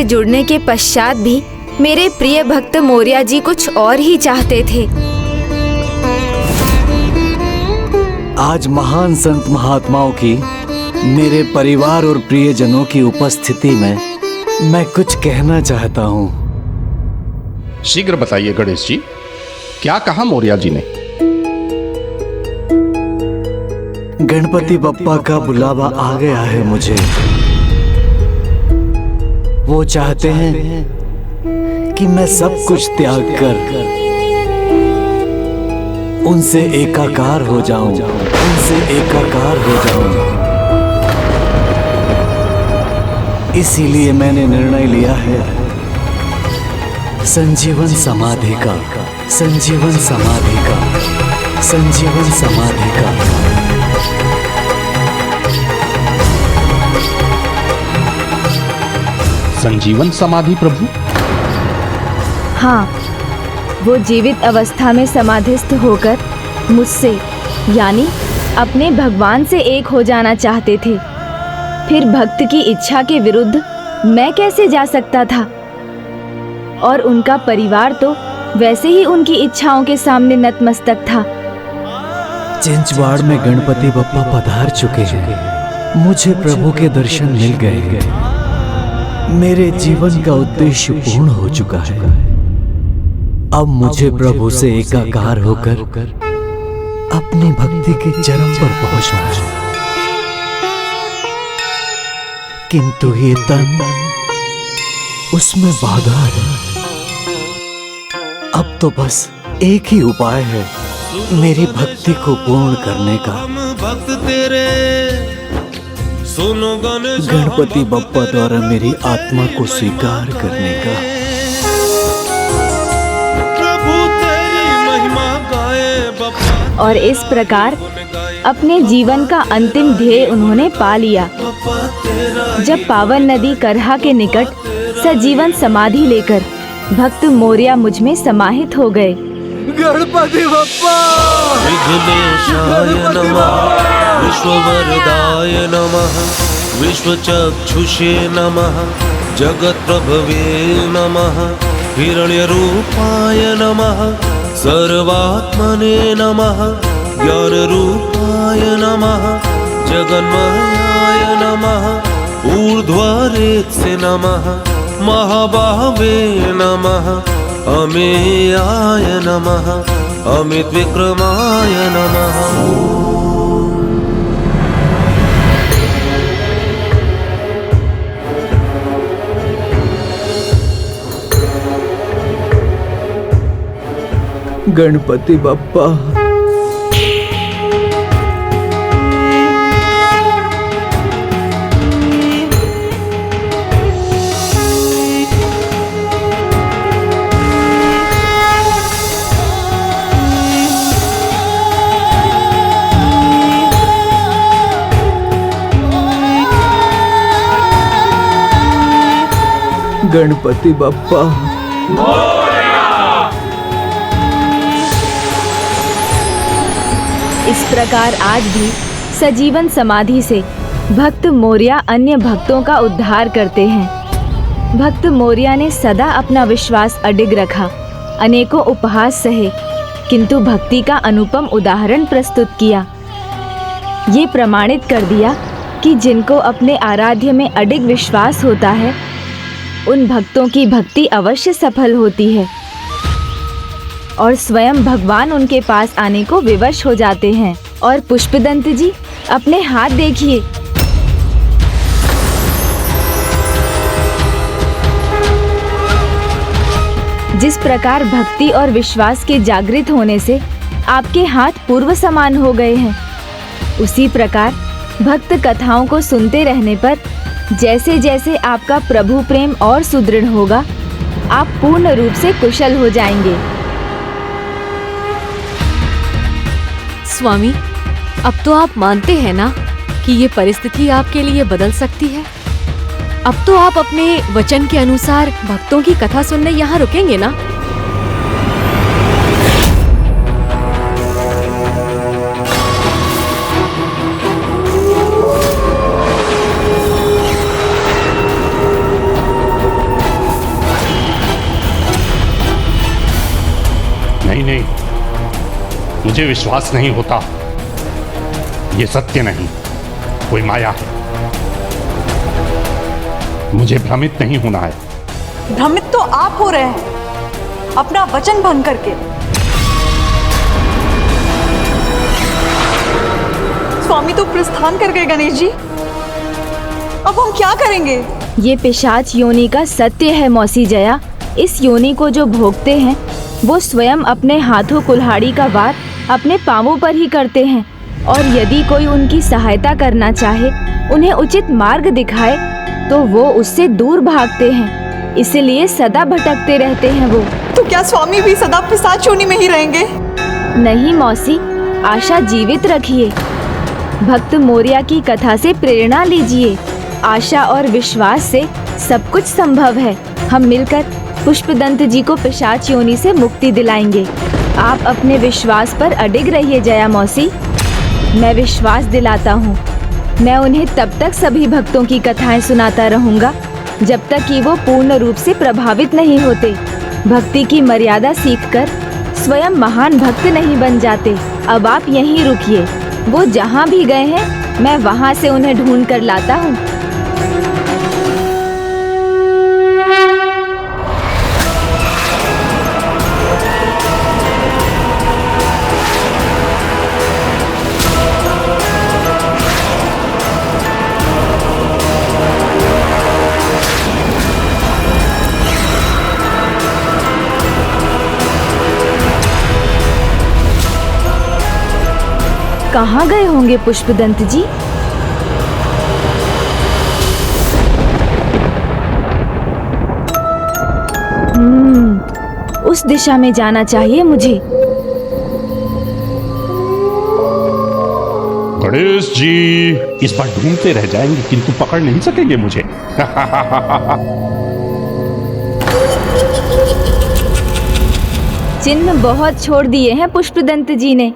जुड़ने के पश्चात भी मेरे प्रिय भक्त मौर्य जी कुछ और ही चाहते थे। आज महान संत महात्माओं की, मेरे परिवार और प्रियजनों की उपस्थिति में मैं कुछ कहना चाहता हूँ। शीघ्र बताइए गणेश जी, क्या कहा मौर्य जी ने? गणपति बप्पा का बुलावा आ गया है मुझे। वो चाहते हैं कि मैं सब कुछ त्याग कर उनसे एकाकार हो जाऊं, उनसे एकाकार हो जाऊं। इसीलिए मैंने निर्णय लिया है संजीवन समाधि का, संजीवन समाधि का, संजीवन समाधि का। संजीवन समाधि प्रभु? हाँ, वो जीवित अवस्था में समाधिस्थ होकर मुझसे यानी अपने भगवान से एक हो जाना चाहते थे। फिर भक्त की इच्छा के विरुद्ध मैं कैसे जा सकता था? और उनका परिवार तो वैसे ही उनकी इच्छाओं के सामने नतमस्तक था। चिंचवाड़ में गणपति बप्पा पधार चुके हैं। मुझे प्रभु के दर्शन मिल गए। मेरे जीवन का उद्देश्य पूर्ण हो चुका है। अब मुझे प्रभु से एकाकार होकर अपनी भक्ति के चरम पर पहुंचना है। किंतु ये तन उसमें बाधा है। अब तो बस एक ही उपाय है मेरी भक्ति को पूर्ण करने का। भक्त तेरे सुनो गणपति बप्पा द्वारा मेरी आत्मा को स्वीकार करने का। प्रभु तेरी महिमा गाए बप्पा। और इस प्रकार अपने जीवन का अंतिम ध्येय उन्होंने पा लिया। जब पावन नदी करहा के निकट सजीवन समाधि लेकर भक्त मौर्य मुझ में समाहित हो गए। गणपति बप्पा! विघ्नेशाय नमः, विश्ववरदाय नमः, विश्वचक्षुषे नमः, जगत्प्रभवे नमः, हिरण्यरूपाय नमः, सर्वात्मने नमः, ज्ञानरूपाय नमः, जगन्मयाय नमः, ऊर्ध्वरेत्से नमः, महाबाहवे नमः, अमेयाय नमः, अमित विक्रमाय नमः। गणपति बप्पा, गणपति बप्पा। इस प्रकार आज भी सजीवन समाधि से भक्त मौर्य अन्य भक्तों का उद्धार करते हैं। भक्त मौर्य ने सदा अपना विश्वास अडिग रखा, अनेकों उपहास सहे, किंतु भक्ति का अनुपम उदाहरण प्रस्तुत किया। ये प्रमाणित कर दिया कि जिनको अपने आराध्य में अडिग विश्वास होता है, उन भक्तों की भक्ति अवश्य सफल होती है और स्वयं भगवान उनके पास आने को विवश हो जाते हैं। और पुष्पदंत जी, अपने हाथ देखिए। जिस प्रकार भक्ति और विश्वास के जागृत होने से आपके हाथ पूर्व समान हो गए हैं, उसी प्रकार भक्त कथाओं को सुनते रहने पर जैसे जैसे आपका प्रभु प्रेम और सुदृढ़ होगा, आप पूर्ण रूप से कुशल हो जाएंगे। स्वामी, अब तो आप मानते हैं ना कि ये परिस्थिति आपके लिए बदल सकती है? अब तो आप अपने वचन के अनुसार भक्तों की कथा सुनने यहाँ रुकेंगे ना? मुझे विश्वास नहीं होता। ये सत्य नहीं, कोई माया है। मुझे भ्रमित नहीं होना है। भ्रमित तो आप हो रहे हैं अपना वचन भंग करके। स्वामी तो प्रस्थान कर गए गणेश जी, अब हम क्या करेंगे? ये पिशाच योनि का सत्य है मौसी जया। इस योनि को जो भोगते हैं वो स्वयं अपने हाथों कुल्हाड़ी का वार अपने पांवों पर ही करते हैं, और यदि कोई उनकी सहायता करना चाहे, उन्हें उचित मार्ग दिखाए, तो वो उससे दूर भागते हैं। इसलिए सदा भटकते रहते हैं वो। तो क्या स्वामी भी सदा पिशाच योनि में ही रहेंगे? नहीं मौसी, आशा जीवित रखिए। भक्त मोरिया की कथा से प्रेरणा लीजिए। आशा और विश्वास से सब कुछ संभव है। हम मिलकर पुष्पदंत जी को पिशाच योनि से मुक्ति दिलाएंगे। आप अपने विश्वास पर अडिग रहिए जया मौसी। मैं विश्वास दिलाता हूँ, मैं उन्हें तब तक सभी भक्तों की कथाएं सुनाता रहूँगा जब तक कि वो पूर्ण रूप से प्रभावित नहीं होते। भक्ति की मर्यादा सीखकर स्वयं महान भक्त नहीं बन जाते। अब आप यहीं रुकिए, वो जहाँ भी गए हैं मैं वहाँ से उन्हें ढूंढ कर लाता हूँ। कहाँ गए होंगे पुष्पदंत जी? उस दिशा में जाना चाहिए मुझे। गणेश जी इस बार ढूंढते रह जाएंगे किंतु पकड़ नहीं सकेंगे मुझे। चिन्ह बहुत छोड़ दिए हैं पुष्पदंत जी ने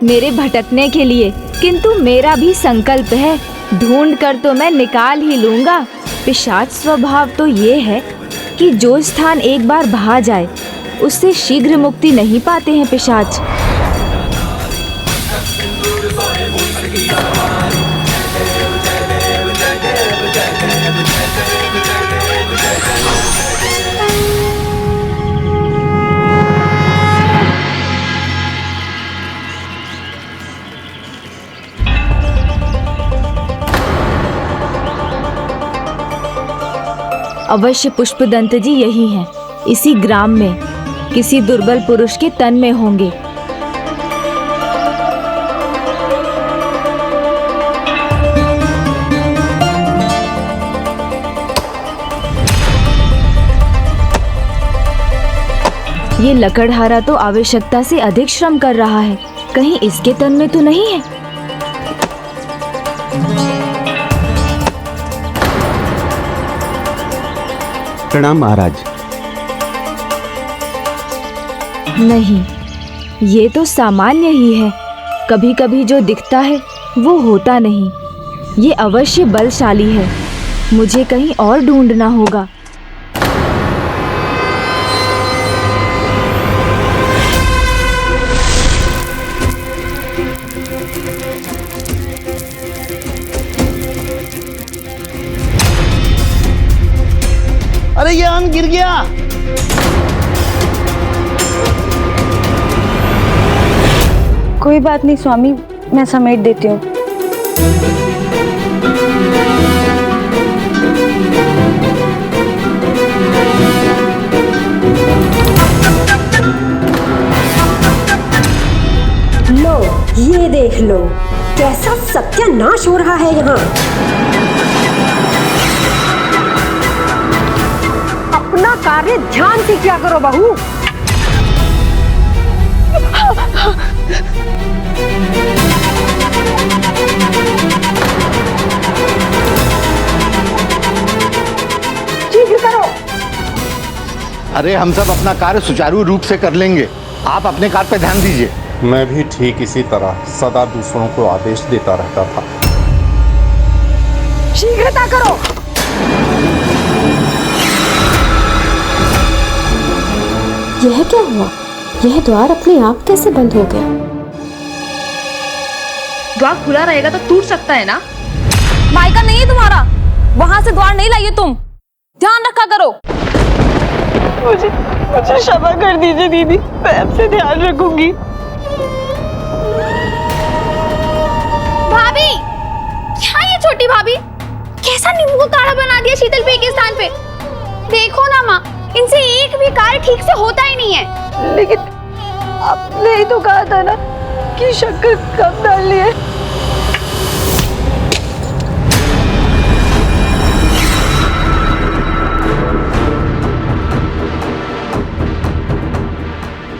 मेरे भटकने के लिए, किंतु मेरा भी संकल्प है, ढूंढ कर तो मैं निकाल ही लूंगा। पिशाच स्वभाव तो ये है कि जो स्थान एक बार भा जाए उससे शीघ्र मुक्ति नहीं पाते हैं पिशाच। अवश्य पुष्पदंत जी यही हैं, इसी ग्राम में किसी दुर्बल पुरुष के तन में होंगे। ये लकड़हारा तो आवश्यकता से अधिक श्रम कर रहा है, कहीं इसके तन में तो नहीं है। प्रणाम महाराज। नहीं, ये तो सामान्य ही है। कभी कभी जो दिखता है वो होता नहीं। ये अवश्य बलशाली है, मुझे कहीं और ढूंढना होगा। अरे ये अन्न गिर गया। कोई बात नहीं स्वामी, मैं समेट देती हूँ। लो, ये देख लो कैसा सत्यानाश हो रहा है यहाँ। अपना कार्य ध्यान से किया करो बहू। शीघ्र करो। अरे हम सब अपना कार्य सुचारू रूप से कर लेंगे, आप अपने कार्य पे ध्यान दीजिए। मैं भी ठीक इसी तरह सदा दूसरों को आदेश देता रहता था। शीघ्रता करो। यह क्या हुआ? यह द्वार अपने आप कैसे बंद हो गया? द्वार खुला रहेगा तो टूट सकता है ना। मायका नहीं है तुम्हारा, वहां से द्वार नहीं लाइए तुम, ध्यान रखा करो। मुझे क्षमा कर दीजिए दीदी, मैं आपसे ध्यान रखूंगी। भाभी, क्या ये छोटी भाभी कैसा नींबू को काढ़ा बना दिया शीतल पी के स्थान पे। देखो ना माँ, इनसे एक भी कार्य ठीक से होता ही नहीं है। लेकिन आपने ही तो कहा था ना कि शक्कर कम डालनी है।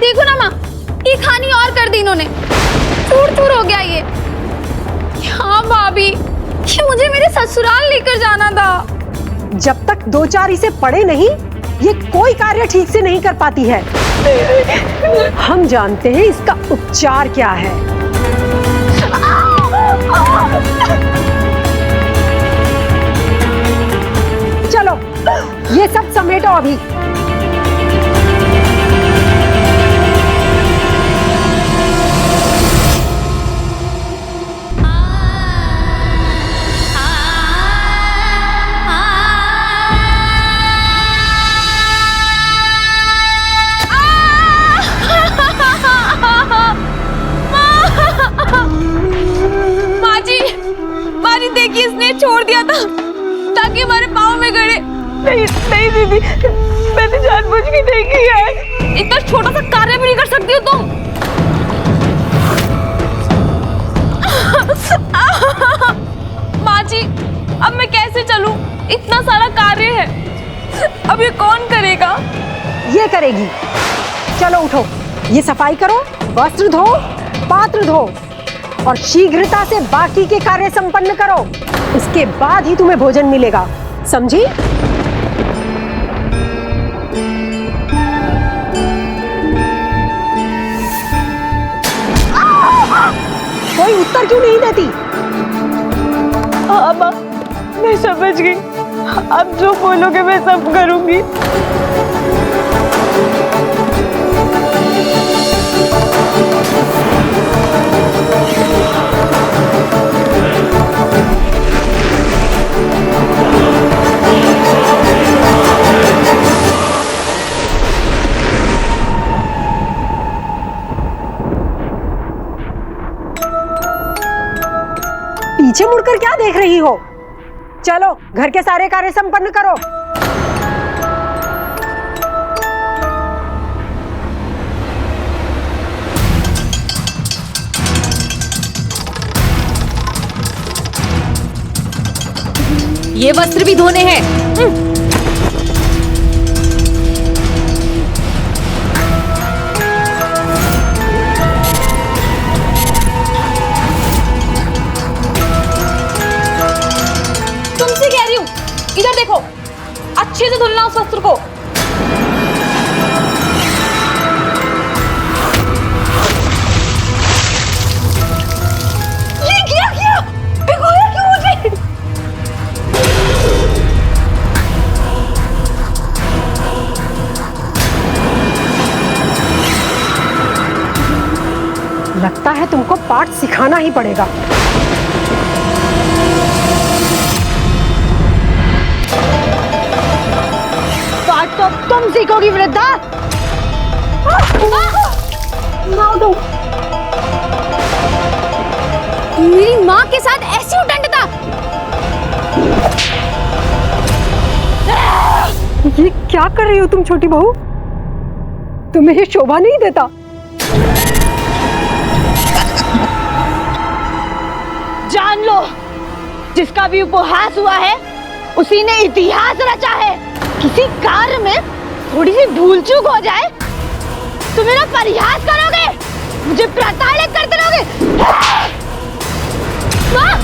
देखो ना माँ, ये खानी और कर दी इन्होंने, चूर चूर हो गया ये। हाँ भाभी, ये मुझे मेरे ससुराल लेकर जाना था। जब तक दो चार इसे पढ़े नहीं, ये कोई कार्य ठीक से नहीं कर पाती है। हम जानते हैं इसका उपचार क्या है। चलो, ये सब समेटो अभी। देखिए, इसने छोड़ दिया था ताकि हमारे पाँव में गड़े। नहीं नहीं दीदी, मैंने जानबूझ के नहीं किया है। इतना छोटा सा कार्य भी नहीं कर सकती हो तुम। माँ जी, अब मैं कैसे चलूं? इतना सारा कार्य है, अब ये कौन करेगा? ये करेगी। चलो उठो, ये सफाई करो, वस्त्र धो, पात्र धो और शीघ्रता से बाकी के कार्य संपन्न करो। उसके बाद ही तुम्हें भोजन मिलेगा, समझी? कोई उत्तर क्यों नहीं देती? हाँ माँ, मैं समझ गई। आप जो बोलोगे मैं सब करूंगी। पीछे मुड़कर क्या देख रही हो? चलो, घर के सारे कार्य संपन्न करो। ये वस्त्र भी धोने हैं। तुमसे कह रही हूँ, इधर देखो, अच्छे से धुलना उस वस्त्र को। ये क्या भिगोया क्यों मुझे? लगता है तुमको पाठ सिखाना ही पड़ेगा। पाठ तो तुम सीखोगी वृद्धा। मेरी माँ के साथ ऐसी उटंडता। ये क्या कर रही हो तुम छोटी बहू? तुम्हें ये शोभा नहीं देता। जान लो, जिसका भी उपहास हुआ है उसी ने इतिहास रचा है। किसी कार्य में थोड़ी सी भूल चूक हो जाए तो मेरा परिहास करोगे, मुझे प्रताड़ित करते रहोगे। माँ!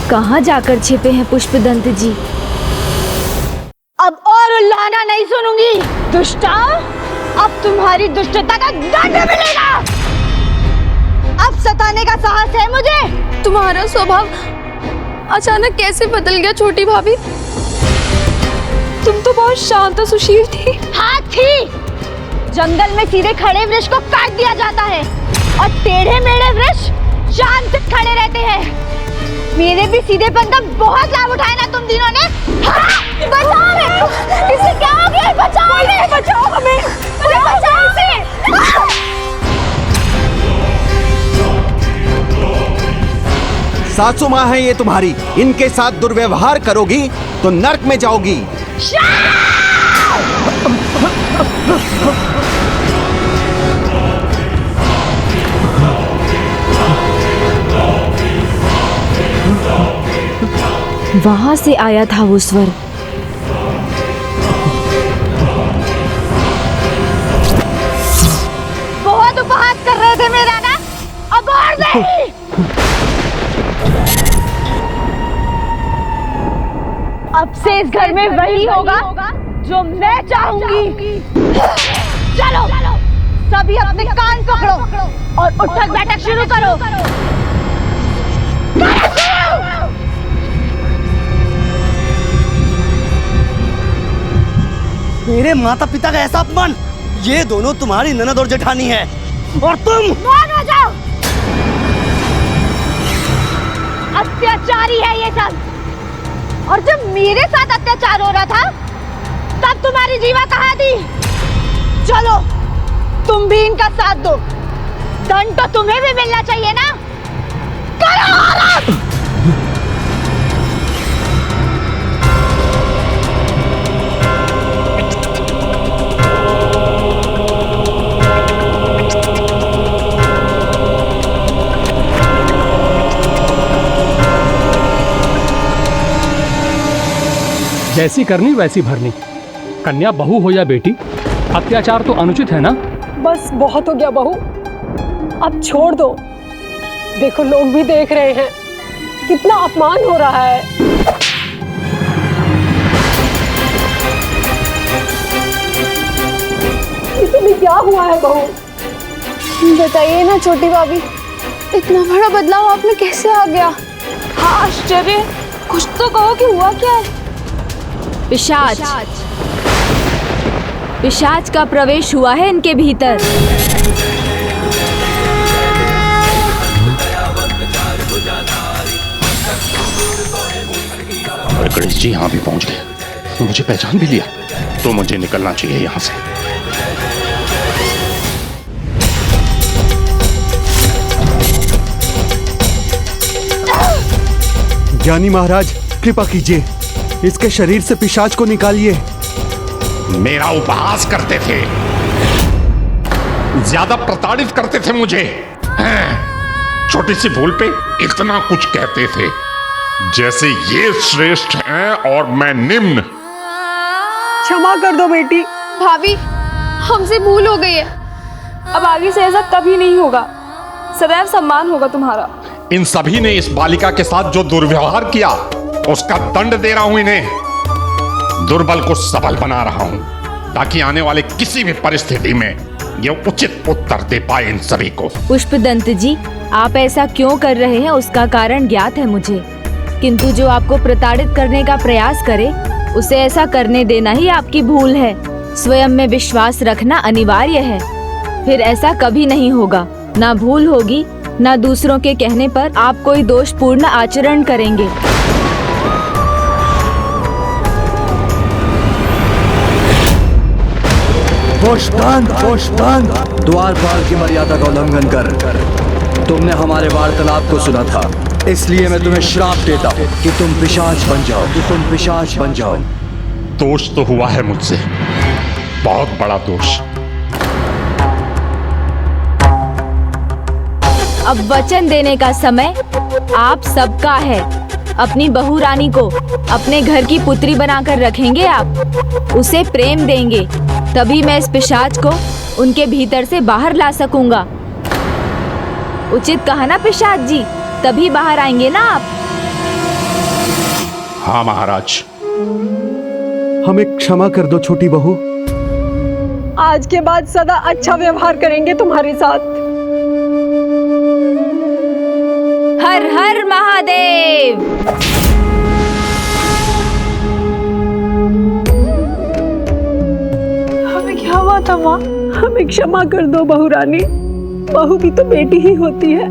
कहाँ जाकर छिपे हैं पुष्पदंत जी? अब और उल्लाना नहीं सुनूंगी। दुष्टा, अब तुम्हारी दुष्टता का दंड मिलेगा। अब सताने का साहस है मुझे। तुम्हारा स्वभाव अचानक कैसे बदल गया छोटी भाभी? तुम तो बहुत शांत और सुशील थी। हाँ थी। जंगल में सीधे खड़े वृक्ष को काट दिया जाता है और टेढ़े मेढ़े वृक्ष शांत से खड़े रहते हैं। मेरे भी सीधेपन का बहुत लाभ उठाया ना तुम तीनों ने। हाँ, बचाओ हमें। इसे क्या हो गया? बचाओ हमें। बचाओ हमें। बचाओ इसे। सासू माँ है ये तुम्हारी, इनके साथ दुर्व्यवहार करोगी तो नर्क में जाओगी। वहां से आया था वो स्वर। बहुत उपहास कर रहे थे मेरा ना, अब और नहीं। अब से इस घर में वही होगा जो मैं चाहूंगी। चलो सभी अपने कान पकड़ो और उठक बैठक शुरू करो। मेरे माता पिता का ऐसा अपमान! ये दोनों तुम्हारी ननद और जेठानी है और तुम मौन हो जाओ। अत्याचारी है ये सब। और जब मेरे साथ अत्याचार हो रहा था तब तुम्हारी जीवा कहाँ थी? चलो तुम भी इनका साथ दो। दंड तो तुम्हें भी मिलना चाहिए ना। करो औरत! जैसी करनी वैसी भरनी। कन्या बहू हो या बेटी, अत्याचार तो अनुचित है ना। बस बहुत हो गया बहू, अब छोड़ दो। देखो लोग भी देख रहे हैं, कितना अपमान हो रहा है। इसमें क्या हुआ है बहू? बताइए ना छोटी भाभी, इतना बड़ा बदलाव आप में कैसे आ गया? हाँ आश्चर्य, कुछ तो कहो कि हुआ क्या है? पिशाच का प्रवेश हुआ है इनके भीतर। गणेश जी यहाँ भी पहुँच गए, मुझे पहचान भी लिया, तो मुझे निकलना चाहिए यहाँ से। ज्ञानी महाराज कृपा कीजिए, इसके शरीर से पिशाच को निकालिए। मेरा उपहास करते थे, ज्यादा प्रताड़ित करते थे मुझे। छोटी सी भूल पे इतना कुछ कहते थे, जैसे ये श्रेष्ठ हैं और मैं निम्न। क्षमा कर दो बेटी। भाभी, हमसे भूल हो गई है, अब आगे से ऐसा कभी नहीं होगा। सदैव सम्मान होगा तुम्हारा। इन सभी ने इस बालिका के साथ जो दुर्व्यवहार किया उसका दंड दे रहा हूं इन्हें। दुर्बल को सबल बना रहा हूं ताकि आने वाले किसी भी परिस्थिति में ये उचित उत्तर दे पाए इन सभी को। पुष्पदंत जी, आप ऐसा क्यों कर रहे हैं उसका कारण ज्ञात है मुझे, किंतु जो आपको प्रताड़ित करने का प्रयास करे उसे ऐसा करने देना ही आपकी भूल है। स्वयं में विश्वास रखना अनिवार्य है, फिर ऐसा कभी नहीं होगा। ना भूल होगी, ना दूसरों के कहने पर आप कोई दोषपूर्ण आचरण करेंगे। पोष्टांग, द्वारपाल की मर्यादा का उल्लंघन कर तुमने हमारे वार्तालाप को सुना था, इसलिए मैं तुम्हें श्राप देता हूँ कि तुम पिशाच बन जाओ। दोष तो हुआ है मुझसे, बहुत बड़ा दोष। अब वचन देने का समय आप सबका है। अपनी बहू रानी को अपने घर की पुत्री बनाकर रखेंगे आप, उसे प्रेम देंगे, तभी मैं इस पिशाच को उनके भीतर से बाहर ला सकूंगा। उचित कहा ना पिशाच जी, तभी बाहर आएंगे ना आप। हाँ महाराज। हमें क्षमा कर दो छोटी बहू। आज के बाद सदा अच्छा व्यवहार करेंगे तुम्हारे साथ। हर हर महादेव। था माँ। हमें क्षमा कर दो बहू रानी, बहू भी तो बेटी ही होती है।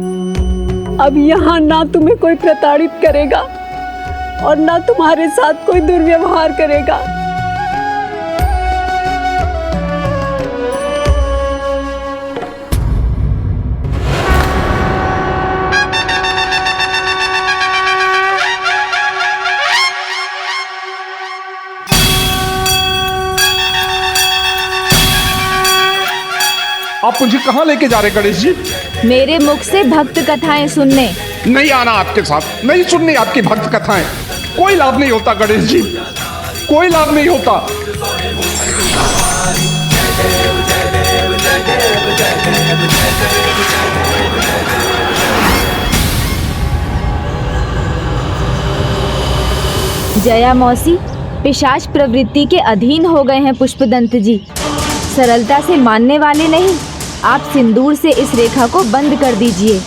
अब यहाँ ना तुम्हें कोई प्रताड़ित करेगा और ना तुम्हारे साथ कोई दुर्व्यवहार करेगा। आप मुझे कहाँ लेके जा रहे गणेश जी? मेरे मुख से भक्त कथाएं सुनने। नहीं आना आपके साथ, नहीं सुननी आपकी भक्त कथाएं। कोई लाभ नहीं होता गणेश जी, कोई लाभ नहीं होता। जया मौसी पिशाच प्रवृत्ति के अधीन हो गए हैं पुष्पदंत जी। सरलता से मानने वाले नहीं, आप सिंदूर से इस रेखा को बंद कर दीजिए।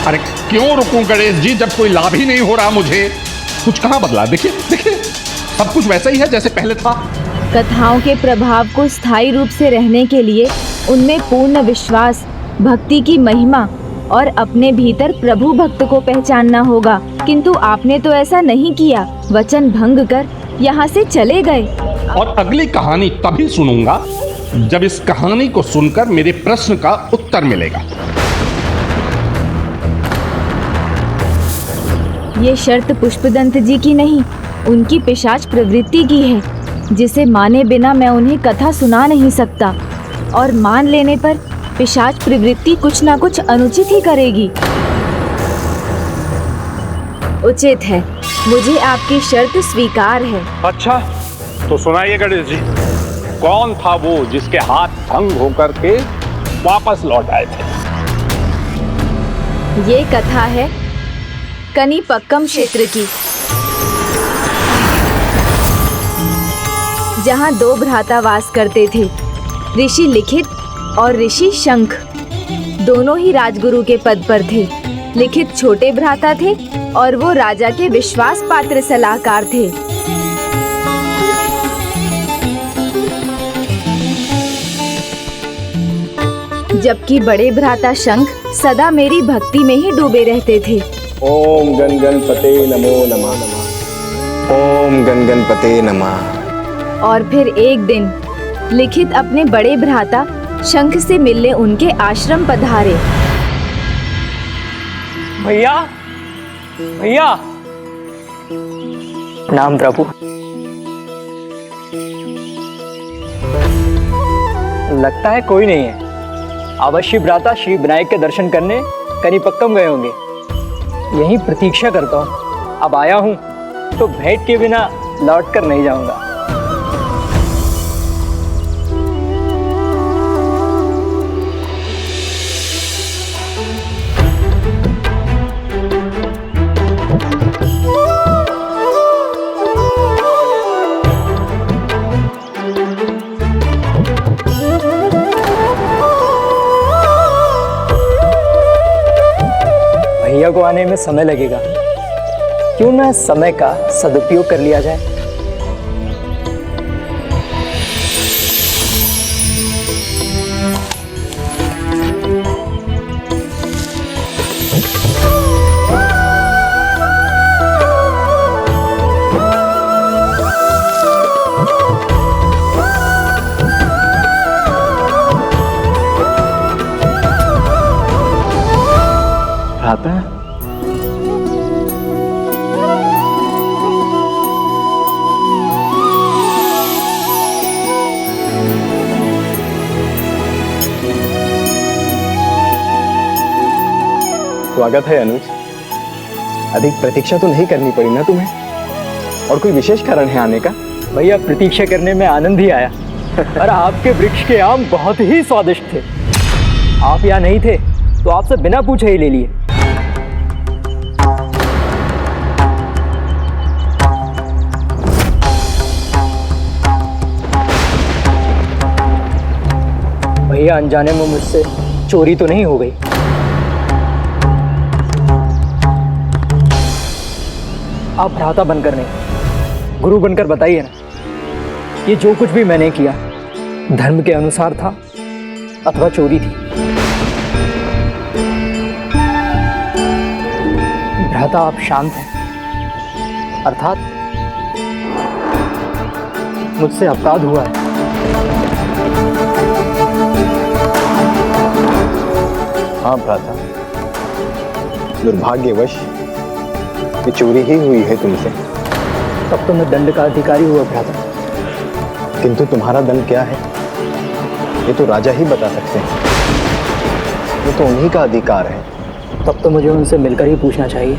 अरे क्यों रुकूं गणेश जी, जब कोई लाभ ही नहीं हो रहा मुझे। कुछ कहाँ बदला? देखिए देखिए, सब कुछ वैसा ही है जैसे पहले था। कथाओं के प्रभाव को स्थायी रूप से रहने के लिए उनमें पूर्ण विश्वास, भक्ति की महिमा और अपने भीतर प्रभु भक्त को पहचानना होगा। किंतु आपने तो ऐसा नहीं किया, वचन भंग कर यहाँ से चले गए। और अगली कहानी तभी सुनूंगा जब इस कहानी को सुनकर मेरे प्रश्न का उत्तर मिलेगा। ये शर्त पुष्पदंत जी की नहीं, उनकी पिशाच प्रवृत्ति की है, जिसे माने बिना मैं उन्हें कथा सुना नहीं सकता। और मान लेने पर पिशाच प्रवृत्ति कुछ ना कुछ अनुचित ही करेगी। उचित है, मुझे आपकी शर्त स्वीकार है। अच्छा तो सुनाइए गणेश जी, कौन था वो जिसके हाथ भंग होकर के वापस लौट आए थे? ये कथा है कनिपक्कम क्षेत्र की, जहाँ 2 भ्राता वास करते थे, ऋषि लिखित और ऋषि शंख। दोनों ही राजगुरु के पद पर थे। लिखित छोटे भ्राता थे और वो राजा के विश्वास पात्र सलाहकार थे। जबकि बड़े भ्राता शंख सदा मेरी भक्ति में ही डूबे रहते थे। ओम गण गणपते नमो नमः। ओम गण गणपते नमः। और फिर एक दिन लिखित अपने बड़े भ्राता शंख से मिलने उनके आश्रम पधारे। भैया भैया। नाम प्रभु। लगता है कोई नहीं है। अवश्य भ्राता श्री विनायक के दर्शन करने कनिपक्कम गए होंगे। यहीं प्रतीक्षा करता हूँ। अब आया हूँ तो भेंट के बिना लौट कर नहीं जाऊंगा। भैया को आने में समय लगेगा, क्यों ना समय का सदुपयोग कर लिया जाए। भ्राता, स्वागत है अनुज। अधिक प्रतीक्षा तो नहीं करनी पड़ी ना तुम्हें? और कोई विशेष कारण है आने का? भैया प्रतीक्षा करने में आनंद ही आया। और आपके वृक्ष के आम बहुत ही स्वादिष्ट थे। आप यहाँ नहीं थे तो आपसे बिना पूछे ही ले लिए। भैया अनजाने में मुझसे चोरी तो नहीं हो गई? आप भ्राता बनकर नहीं, गुरु बनकर बताइए ना, ये जो कुछ भी मैंने किया धर्म के अनुसार था अथवा चोरी थी। भ्राता आप शांत हैं, अर्थात मुझसे अपराध हुआ है। हाँ भ्राता, दुर्भाग्यवश ये चोरी ही हुई है तुमसे। तब तो मैं दंड का अधिकारी हुआ भ्राता। किंतु तुम्हारा दंड क्या है ये तो राजा ही बता सकते हैं, ये तो उन्हीं का अधिकार है। तब तो मुझे उनसे मिलकर ही पूछना चाहिए।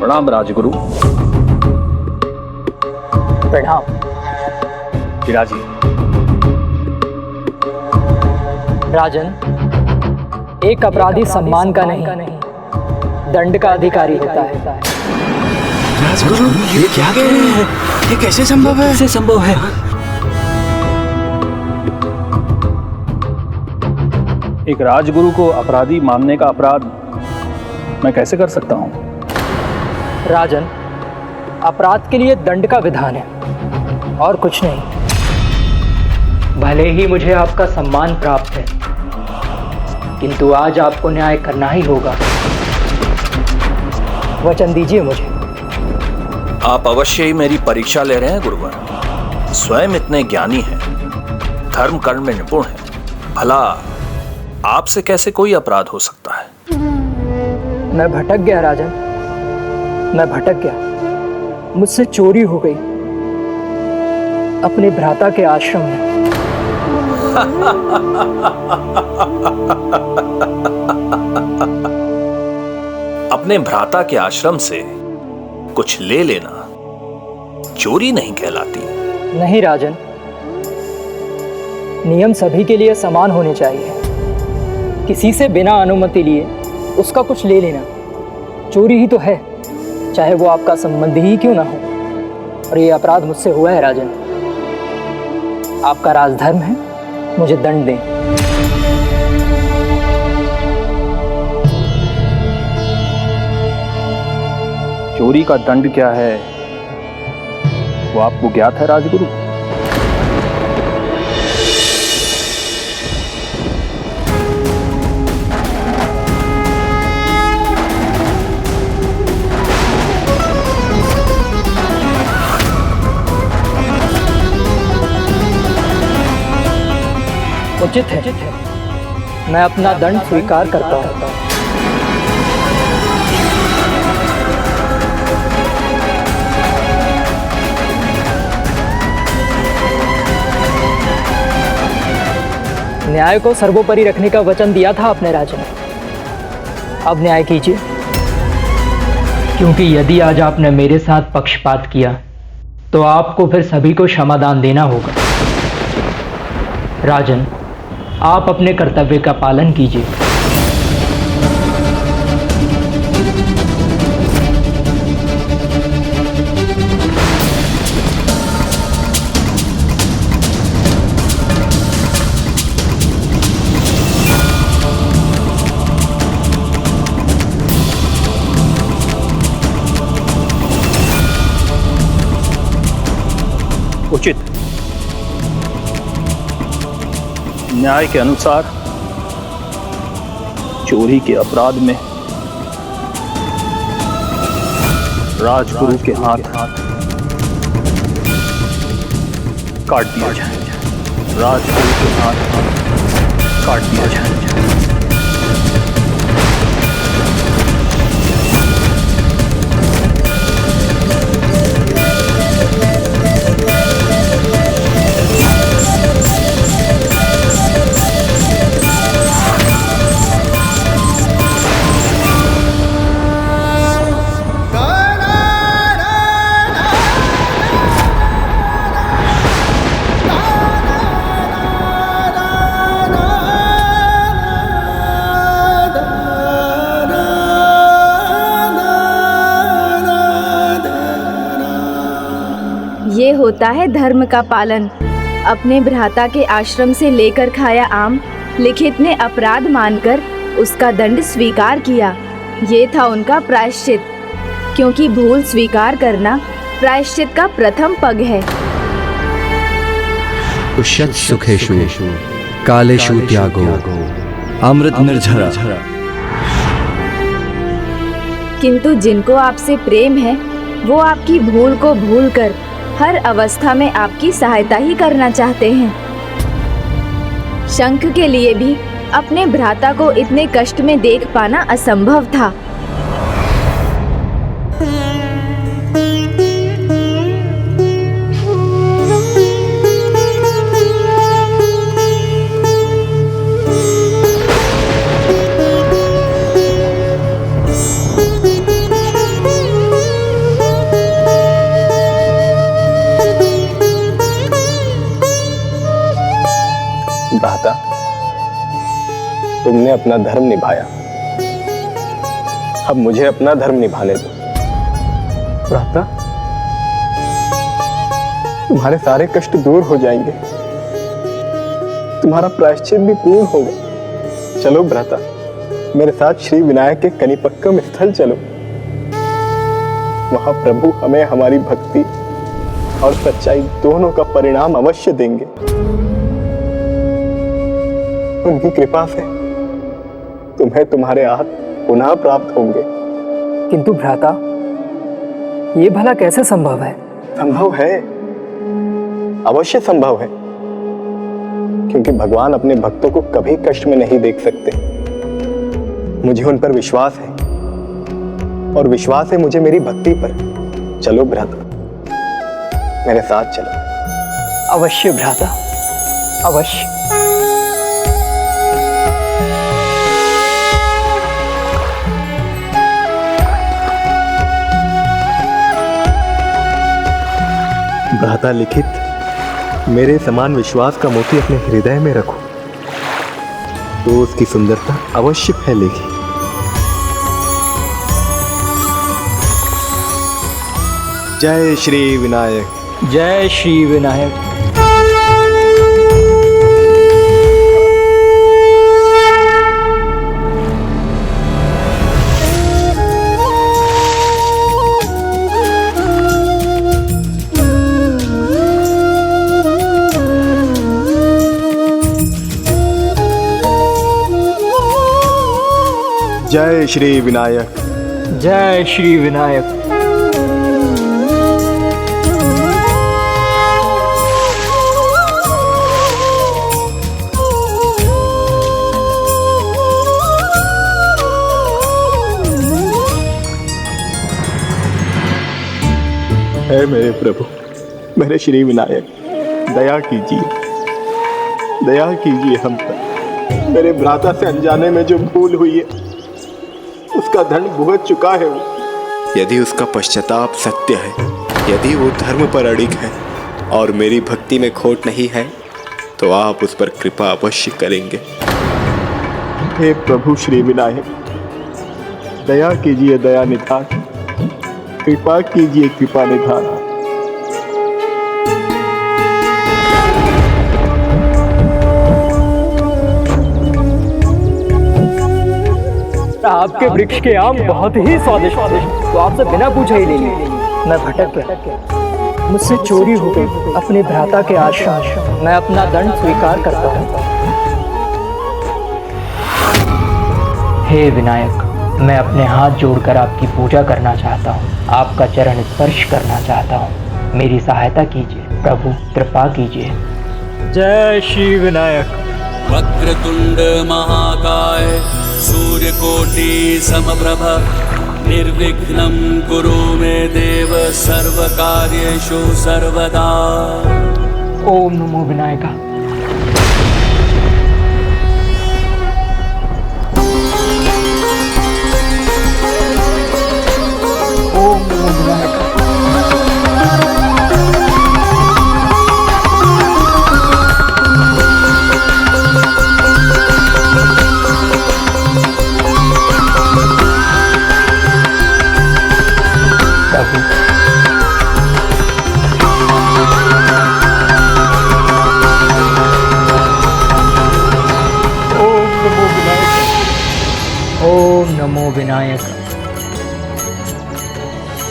प्रणाम राजगुरु। प्रणाम पिताजी। राजन, एक अपराधी सम्मान का नहीं दंड का अधिकारी होता है। राजगुरु, ये क्या कह रहे हैं? ये कैसे संभव है? कैसे संभव है? एक राजगुरु को अपराधी मानने का अपराध मैं कैसे कर सकता हूँ? राजन, अपराध के लिए दंड का विधान है और कुछ नहीं। भले ही मुझे आपका सम्मान प्राप्त है, किंतु आज आपको न्याय करना ही होगा। वचन दीजिए मुझे। आप अवश्य ही मेरी परीक्षा ले रहे हैं गुरुवर। स्वयं इतने ज्ञानी हैं, धर्म कर्म में निपुण हैं, भला आपसे कैसे कोई अपराध हो सकता है? मैं भटक गया राजन, मैं भटक गया। मुझसे चोरी हो गई अपने भ्राता के आश्रम में। अपने भ्राता के आश्रम से कुछ ले लेना चोरी नहीं कहलाती। नहीं राजन, नियम सभी के लिए समान होने चाहिए। किसी से बिना अनुमति लिए उसका कुछ ले लेना चोरी ही तो है, चाहे वो आपका संबंधी ही क्यों ना हो। और ये अपराध मुझसे हुआ है राजन। आपका राजधर्म है, मुझे दंड दें। चोरी का दंड क्या है वो आपको ज्ञात है राजगुरु? उचित है, मैं अपना दंड स्वीकार करता हूँ। न्याय को सर्वोपरि रखने का वचन दिया था आपने राजन। अब न्याय कीजिए, क्योंकि यदि आज आपने मेरे साथ पक्षपात किया तो आपको फिर सभी को क्षमादान देना होगा। राजन, आप अपने कर्तव्य का पालन कीजिए। उचित। न्याय के अनुसार चोरी के अपराध में राजगुरु के हाथ काट दिया जाए। राजगुरु के हाथ काट दिया जाए। ये होता है धर्म का पालन। अपने भ्राता के आश्रम से लेकर खाया आम लिखित ने अपराध मानकर उसका दंड स्वीकार किया। ये था उनका प्रायश्चित, क्योंकि भूल स्वीकार करना प्रायश्चित का प्रथम पग है। उषत सुखेषु कालेषु त्यागो अमृत निर्झरा। किंतु जिनको आपसे प्रेम है वो आपकी भूल को भूलकर हर अवस्था में आपकी सहायता ही करना चाहते हैं। शंख के लिए भी अपने भ्राता को इतने कष्ट में देख पाना असंभव था। भ्राता, तुमने अपना धर्म निभाया, अब मुझे अपना धर्म निभाने दो। भ्राता, तुम्हारे सारे कष्ट दूर हो जाएंगे, तुम्हारा प्रायश्चित भी पूर्ण होगा। चलो भ्राता, मेरे साथ श्री विनायक के कनिपक्कम स्थल चलो। वहां प्रभु हमें हमारी भक्ति और सच्चाई दोनों का परिणाम अवश्य देंगे। उनकी कृपा से तुम्हें तुम्हारे हाथ पुनः प्राप्त होंगे। किंतु भ्राता, ये भला कैसे संभव है? संभव है, अवश्य संभव है, क्योंकि भगवान अपने भक्तों को कभी कष्ट में नहीं देख सकते। मुझे उन पर विश्वास है और विश्वास है मुझे मेरी भक्ति पर। चलो भ्राता, मेरे साथ चलो। अवश्य भ्राता, अवश्य। भ्राता लिखित, मेरे समान विश्वास का मोती अपने हृदय में रखो तो उसकी सुंदरता अवश्य फैलेगी। जय श्री विनायक। जय श्री विनायक। जय श्री विनायक। जय श्री विनायक। हे मेरे प्रभु, मेरे श्री विनायक, दया कीजिए, दया कीजिए हम पर। मेरे भ्राता से अनजाने में जो भूल हुई है उसका दंड भुगत चुका है वो। यदि उसका पश्चाताप सत्य है, यदि वो धर्म पर अड़िग है और मेरी भक्ति में खोट नहीं है, तो आप उस पर कृपा अवश्य करेंगे। हे प्रभु श्री विनायक, दया कीजिए दया निधान, कृपा कीजिए कृपा निधान। आपके वृक्ष के आम बहुत ही स्वादिष्ट, तो आपसे बिना पूछे ही ले लिए। मैं भटक गया, मुझसे चोरी हो गई अपने भ्राता के आश्रम। मैं अपना दंड स्वीकार करता हूँ। हे विनायक, मैं अपने हाथ जोड़कर आपकी पूजा करना चाहता हूँ, आपका चरण स्पर्श करना चाहता हूँ। मेरी सहायता कीजिए प्रभु, कृपा कीजिए। जय श्री विनायक। वक्रतुंड महाकाय सूर्यकोटि समप्रभ निर्विघ्नं कुरु मे देव सर्वकार्येषु सर्वदा। ओम नमो विनायका। ओम नमो विनायका।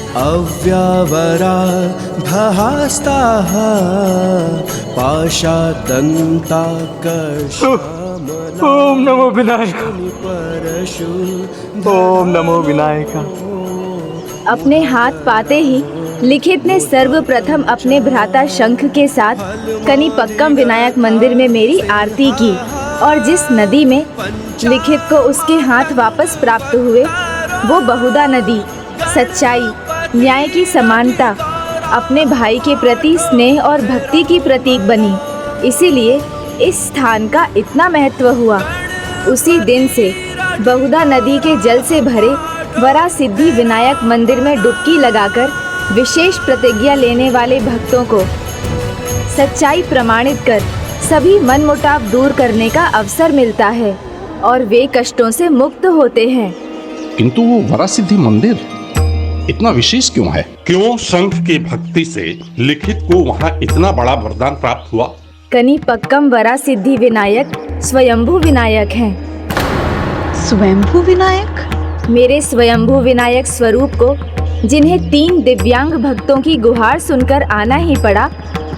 अव्यावराधहस्ताः पाशातन्ताकर्षामला ओम नमो विनायक। ओम नमो विनायक। अपने हाथ पाते ही लिखित ने सर्वप्रथम अपने भ्राता शंख के साथ कनिपक्कम विनायक मंदिर में मेरी आरती की और जिस नदी में लिखित को उसके हाथ वापस प्राप्त हुए वो बहुधा नदी सच्चाई, न्याय की समानता, अपने भाई के प्रति स्नेह और भक्ति की प्रतीक बनी। इसीलिए इस स्थान का इतना महत्व हुआ। उसी दिन से बहुधा नदी के जल से भरे वरा सिद्धि विनायक मंदिर में डुबकी लगाकर विशेष प्रतिज्ञा लेने वाले भक्तों को सच्चाई प्रमाणित कर सभी मनमुटाव दूर करने का अवसर मिलता है और वे कष्टों से मुक्त होते हैं। किंतु वो वरासिद्धि मंदिर इतना विशेष क्यों है? क्यों शंख की भक्ति से लिखित को वहाँ इतना बड़ा वरदान प्राप्त हुआ? कनिपक्कम वरा सिद्धि विनायक स्वयंभू विनायक हैं। स्वयंभू विनायक? मेरे स्वयंभू विनायक स्वरूप को जिन्हें 3 दिव्यांग भक्तों की गुहार सुनकर आना ही पड़ा,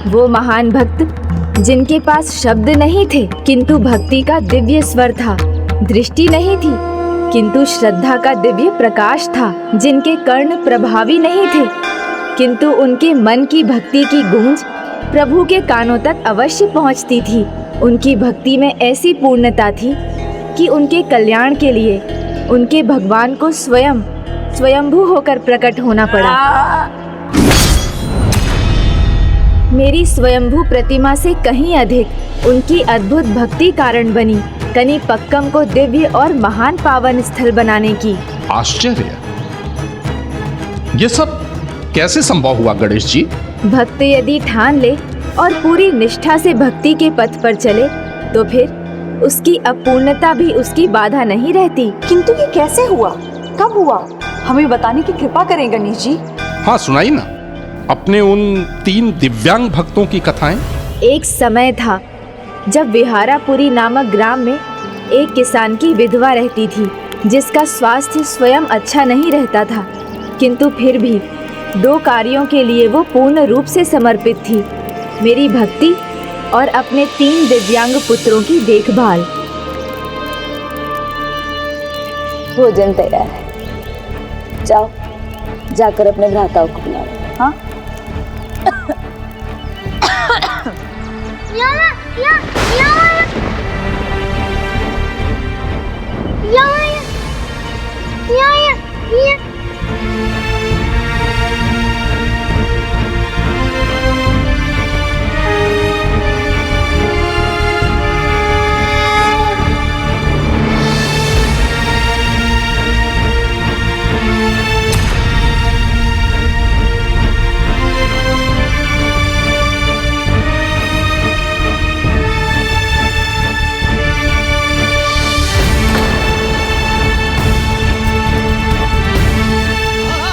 वो महान भक्त जिनके पास शब्द नहीं थे किंतु भक्ति का दिव्य स्वर था, दृष्टि नहीं थी किंतु श्रद्धा का दिव्य प्रकाश था, जिनके कर्ण प्रभावी नहीं थे किंतु उनके मन की भक्ति की गूंज प्रभु के कानों तक अवश्य पहुंचती थी। उनकी भक्ति में ऐसी पूर्णता थी कि उनके कल्याण के लिए उनके भगवान को स्वयंभू होकर प्रकट होना पड़ा। मेरी स्वयंभू प्रतिमा से कहीं अधिक उनकी अद्भुत भक्ति कारण बनी कनिपक्कम को दिव्य और महान पावन स्थल बनाने की। आश्चर्य! ये सब कैसे संभव हुआ गणेश जी? भक्त यदि ठान ले और पूरी निष्ठा से भक्ति के पथ पर चले तो फिर उसकी अपूर्णता भी उसकी बाधा नहीं रहती। किंतु ये कैसे हुआ, कब हुआ, हमें बताने की कृपा करें गणेश जी। हाँ सुनाई ना अपने उन 3 दिव्यांग भक्तों की कथाएं। एक समय था जब विहारापुरी नामक ग्राम में एक किसान की विधवा रहती थी, जिसका स्वास्थ्य स्वयं अच्छा नहीं रहता था, किंतु फिर भी 2 कार्यों के लिए वो पूर्ण रूप से समर्पित थी, मेरी भक्ति और अपने 3 दिव्यांग पुत्रों की देखभाल। भोजन तैयार है, जाओ जाकर अपने भ्राताओं को बुलाओ। हाँ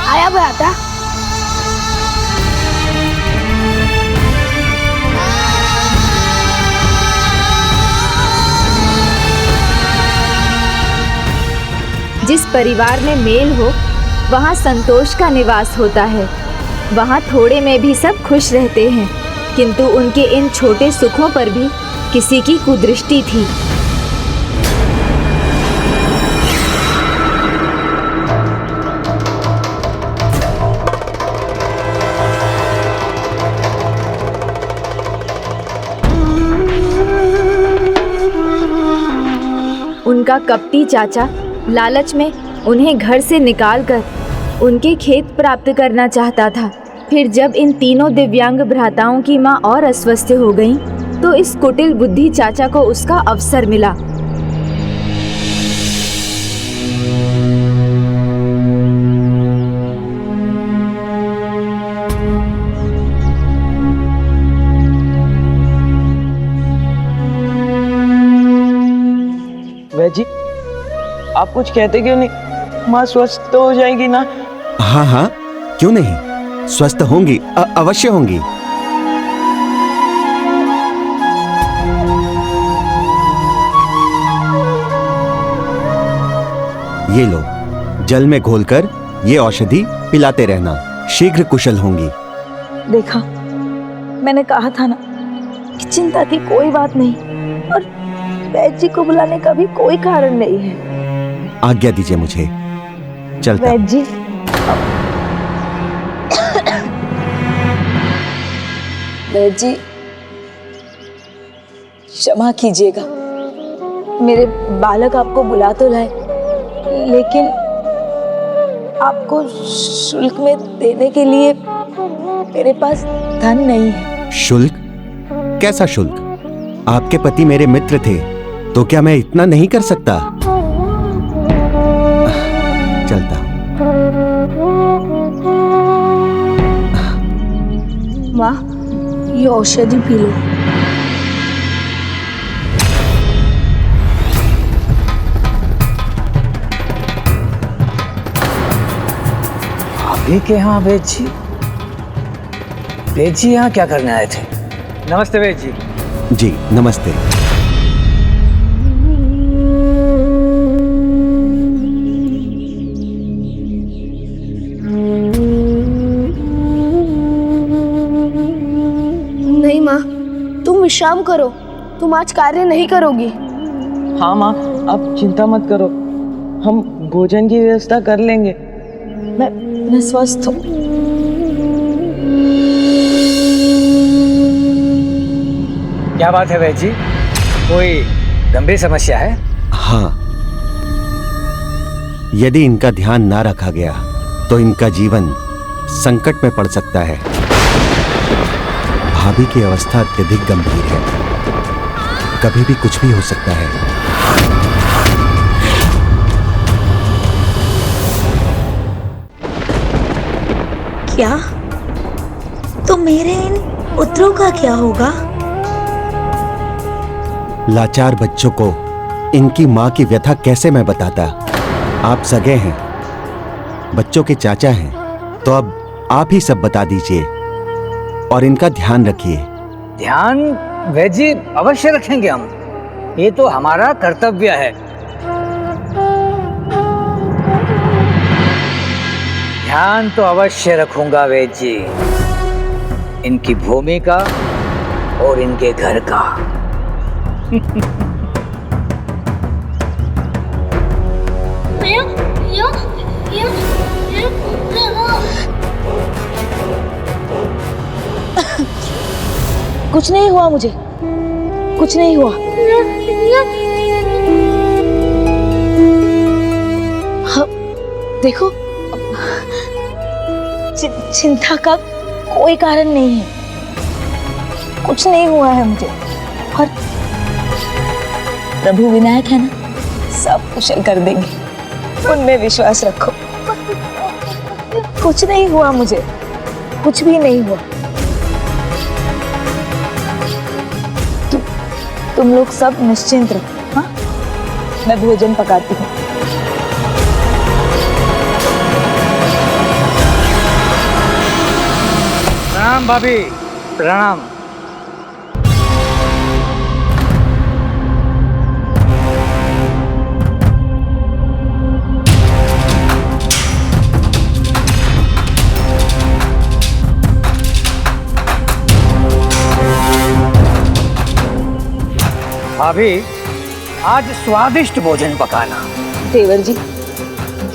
आया भ्राता। जिस परिवार में मेल हो वहाँ संतोष का निवास होता है। वहाँ थोड़े में भी सब खुश रहते हैं, किंतु उनके इन छोटे सुखों पर भी किसी की कुदृष्टि थी। उनका कपटी चाचा लालच में उन्हें घर से निकालकर उनके खेत प्राप्त करना चाहता था। फिर जब इन तीनों दिव्यांग भ्राताओं की मां और अस्वस्थ हो गईं, तो इस कुटिल बुद्धि चाचा को उसका अवसर मिला। वह जी, आप कुछ कहते क्यों नहीं? माँ स्वस्थ तो हो जाएगी ना? हाँ हाँ, क्यों नहीं, स्वस्थ होंगी, अवश्य होंगी। ये लो, जल में घोलकर ये औषधि पिलाते रहना। शीघ्र कुशल होंगी। देखा, मैंने कहा था ना कि चिंता की कोई बात नहीं, और वैद्य जी को बुलाने का भी कोई कारण नहीं है। आज्ञा दीजिए मुझे, चलता। वैद्य जी, वैद्य जी क्षमा कीजिएगा, मेरे बालक आपको बुला तो लाए, लेकिन आपको शुल्क में देने के लिए मेरे पास धन नहीं है। शुल्क? कैसा शुल्क? आपके पति मेरे मित्र थे, तो क्या मैं इतना नहीं कर सकता? चलता। माँ, ये औषधि पी लो। भाभी के यहाँ वैद्य जी? वैद्य जी यहाँ क्या करने आए थे? नमस्ते वैद्य जी। जी नमस्ते। नहीं माँ, तुम विश्राम करो, तुम आज कार्य नहीं करोगी। हाँ माँ, आप चिंता मत करो, हम भोजन की व्यवस्था कर लेंगे। मैं स्वस्थ हूँ। क्या बात है वैद्य जी, कोई गंभीर समस्या है? हाँ, यदि इनका ध्यान ना रखा गया तो इनका जीवन संकट में पड़ सकता है। भाभी की अवस्था अत्यधिक गंभीर है, कभी भी कुछ भी हो सकता है। क्या? तो मेरे इन पुत्रों का क्या होगा? लाचार बच्चों को इनकी मां की व्यथा कैसे मैं बताता? आप सगे हैं, बच्चों के चाचा हैं, तो अब आप ही सब बता दीजिए और इनका ध्यान रखिए। ध्यान वैद्य जी अवश्य रखेंगे हम, ये तो हमारा कर्तव्य है। ध्यान तो अवश्य रखूंगा वैद्य जी, इनकी भूमि का और इनके घर का। कुछ नहीं हुआ मुझे, कुछ नहीं हुआ। हाँ, देखो, चिंता का कोई कारण नहीं है, कुछ नहीं हुआ है मुझे, और प्रभु विनायक है ना, सब कुशल कर देंगे, उनमें विश्वास रखो। कुछ नहीं हुआ मुझे, कुछ भी नहीं हुआ। तुम लोग सब निश्चिंत रहो। हाँ, मैं भोजन पकाती हूँ। प्रणाम भाभी, प्रणाम। भाभी, आज स्वादिष्ट भोजन पकाना। देवर जी,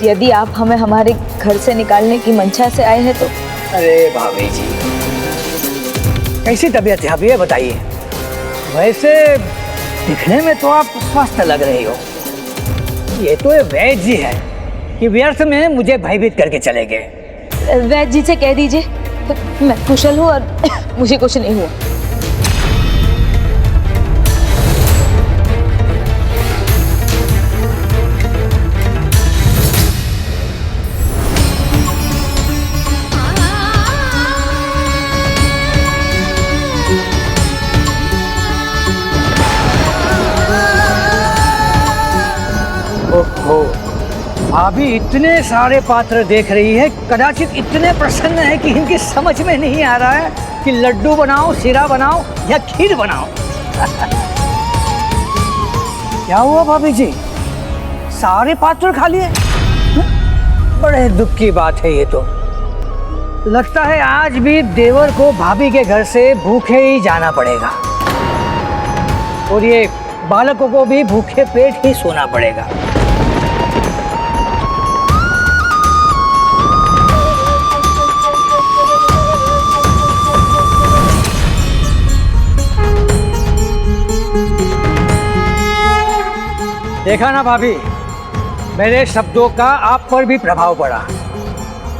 यदि आप हमें हमारे घर से निकालने की मंशा से आए हैं तो। अरे भाभी जी, कैसी तबीयत है अभी ये बताइए? वैसे दिखने में तो आप स्वस्थ लग रही हो। ये तो वैद्य जी है कि व्यर्थ में मुझे भयभीत करके चले गए। वैद्य जी से कह दीजिए मैं कुशल हूँ और मुझे कुछ नहीं हुआ। ओहो, भाभी इतने सारे पात्र देख रही है, कदाचित इतने प्रसन्न है कि इनकी समझ में नहीं आ रहा है कि लड्डू बनाओ, शिरा बनाओ या खीर बनाओ। क्या हुआ भाभी जी, सारे पात्र खा लिए? बड़े दुख की बात है ये तो। लगता है आज भी देवर को भाभी के घर से भूखे ही जाना पड़ेगा और ये बालकों को भी भूखे पेट ही सोना पड़ेगा। देखा ना भाभी, मेरे शब्दों का आप पर भी प्रभाव पड़ा।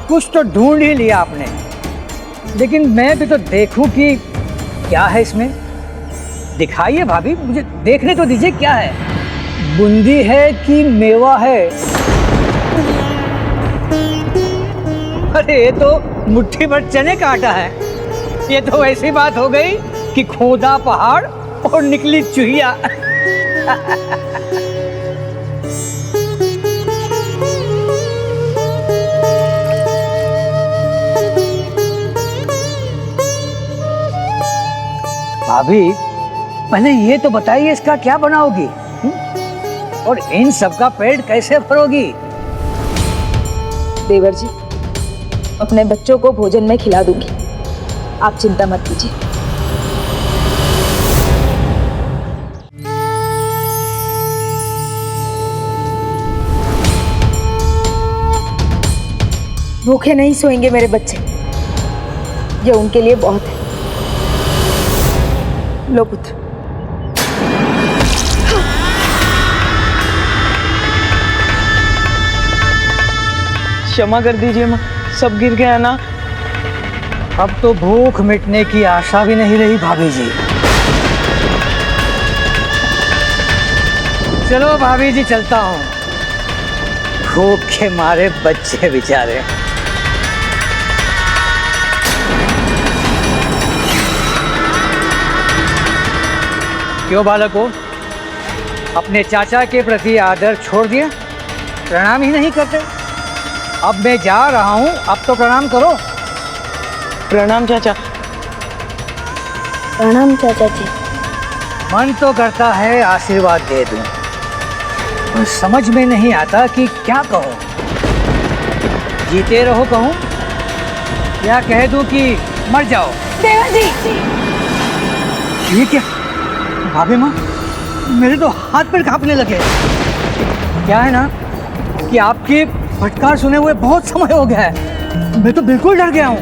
कुछ तो ढूंढ ही लिया आपने, लेकिन मैं भी तो देखूं कि क्या है इसमें। दिखाइए भाभी, मुझे देखने तो दीजिए क्या है। बूंदी है कि मेवा है? अरे ये तो मुट्ठी भर चने का आटा है। ये तो ऐसी बात हो गई कि खोदा पहाड़ और निकली चूहिया। भाभी, पहले ये तो बताइए इसका क्या बनाओगी? और इन सब का पेट कैसे भरोगी? देवर जी, अपने बच्चों को भोजन में खिला दूंगी, आप चिंता मत कीजिए। भूखे नहीं सोएंगे मेरे बच्चे, ये उनके लिए बहुत है। लो पुत्र। क्षमा कर दीजिए माँ, सब गिर गया ना। अब तो भूख मिटने की आशा भी नहीं रही भाभी जी। चलो भाभी जी, चलता हूँ। भूख के मारे बच्चे बेचारे। क्यों बालकों, अपने चाचा के प्रति आदर छोड़ दिया? प्रणाम ही नहीं करते? अब मैं जा रहा हूं, अब तो प्रणाम करो। प्रणाम चाचा। प्रणाम चाचा जी। मन तो करता है आशीर्वाद दे दूं, पर समझ में नहीं आता कि क्या कहूं। जीते रहो कहूं या कह दूं कि मर जाओ? देवर जी। ये क्या भाभी माँ, मेरे तो हाथ पैर कांपने लगे। क्या है ना कि आपकी फटकार सुने हुए बहुत समय हो गया है, मैं तो बिल्कुल डर गया हूँ।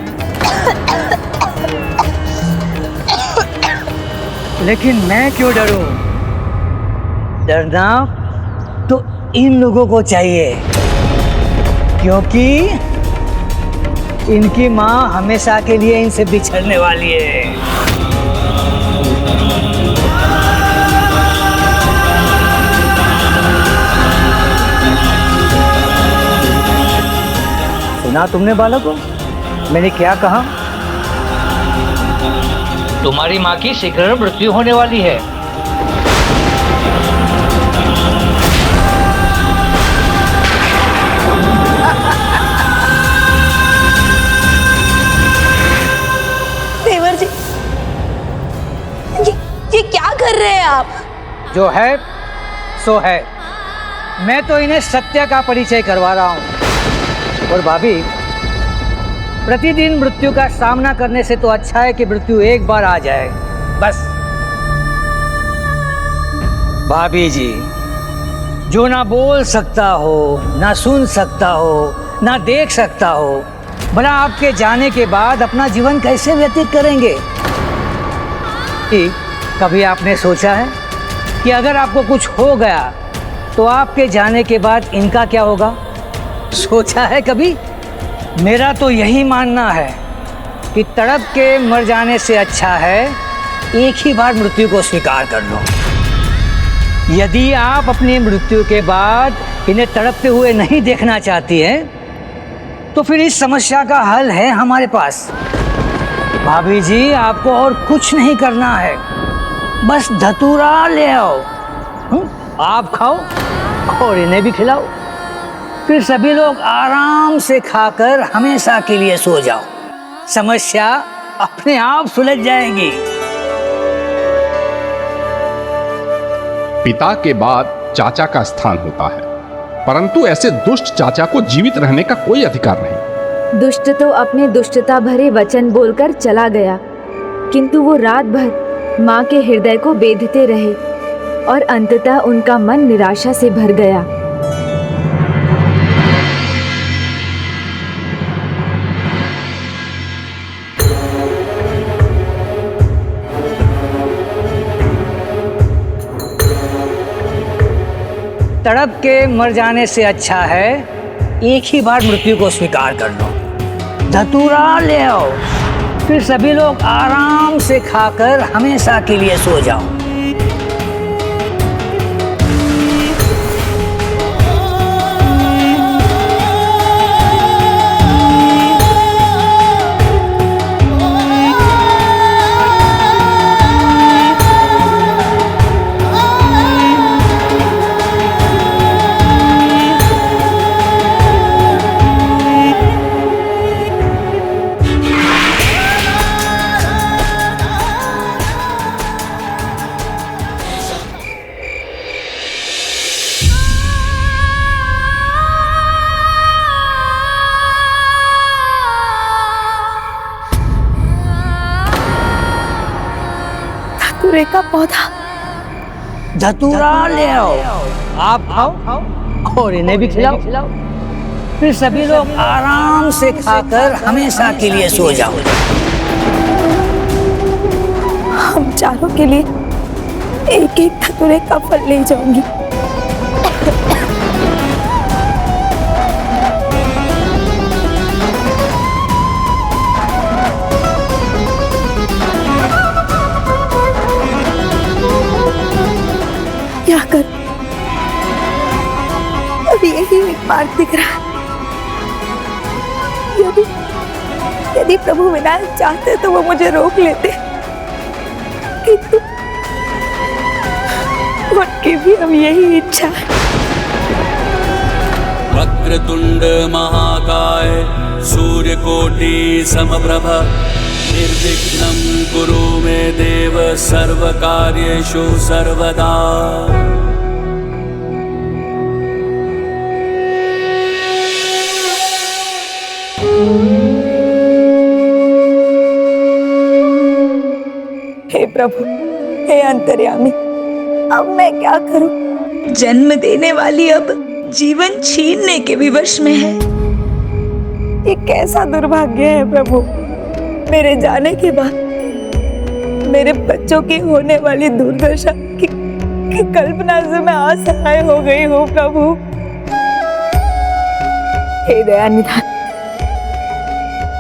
लेकिन मैं क्यों डरूं? डरना तो इन लोगों को चाहिए, क्योंकि इनकी माँ हमेशा के लिए इनसे बिछड़ने वाली है। सुना तुमने बालकों, मैंने क्या कहा? तुम्हारी माँ की शीघ्र मृत्यु होने वाली है। देवर जी, ये क्या कर रहे हैं आप? जो है सो है। मैं तो इन्हें सत्य का परिचय करवा रहा हूँ। और भाभी, प्रतिदिन मृत्यु का सामना करने से तो अच्छा है कि मृत्यु एक बार आ जाए, बस। भाभी जी, जो ना बोल सकता हो, ना सुन सकता हो, ना देख सकता हो, भला आपके जाने के बाद अपना जीवन कैसे व्यतीत करेंगे? कि कभी आपने सोचा है कि अगर आपको कुछ हो गया तो आपके जाने के बाद इनका क्या होगा? सोचा है कभी? मेरा तो यही मानना है कि तड़प के मर जाने से अच्छा है एक ही बार मृत्यु को स्वीकार कर लो। यदि आप अपनी मृत्यु के बाद इन्हें तड़पते हुए नहीं देखना चाहती हैं, तो फिर इस समस्या का हल है हमारे पास। भाभी जी, आपको और कुछ नहीं करना है, बस धतूरा ले आओ, आप खाओ और इन्हें भी खिलाओ, फिर सभी लोग आराम से खाकर हमेशा के लिए सो जाओ। समस्या अपने आप सुलझ जाएगी। पिता के बाद चाचा का स्थान होता है, परंतु ऐसे दुष्ट चाचा को जीवित रहने का कोई अधिकार नहीं। दुष्ट तो अपने दुष्टता भरे वचन बोलकर चला गया, किंतु वो रात भर माँ के हृदय को बेधते रहे और अंततः उनका मन निराशा से भर गया। तड़प के मर जाने से अच्छा है एक ही बार मृत्यु को स्वीकार कर लो। धतूरा ले आओ, फिर सभी लोग आराम से खाकर हमेशा के लिए सो जाओ। धतूरे का पौधा। धतूरा ले आओ, आप खाओ और इन्हें भी खिलाओ, फिर सभी लोग आराम से खाकर हमेशा के लिए सो जाओ। हम चारों के लिए एक एक धतूरे का फल ले जाऊंगी। क्या कर, अब यही एक मार्ग दिख रहा है। यदि प्रभु विनायक चाहते तो वो मुझे रोक लेते, किंतु उनकी भी अब यही इच्छा है। वक्रतुंड महाकाय सूर्यकोटि समप्रभ निर्विघ्नं कुरु मे देव सर्वकार्येषु सर्वदा। हे प्रभु, हे अंतर्यामी, अब मैं क्या करूं? जन्म देने वाली अब जीवन छीनने के विवश में है। ये कैसा दुर्भाग्य है प्रभु। मेरे जाने के बाद मेरे बच्चों की होने वाली दुर्दशा की कल्पना से मैं असहाय हो गई हूँ प्रभु। हे दयानिधान,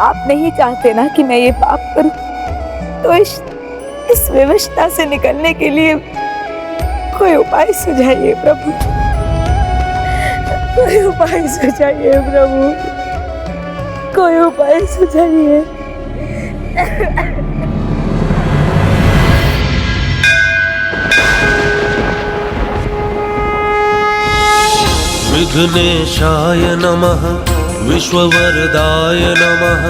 आप नहीं चाहते ना कि मैं ये पाप करूं, तो इस विवशता से निकलने के लिए कोई उपाय सुझाइए प्रभु, कोई उपाय सुझाइए प्रभु, कोई उपाय सुझाइए। विघ्नेशाय नमः, विश्ववरदाय नमः,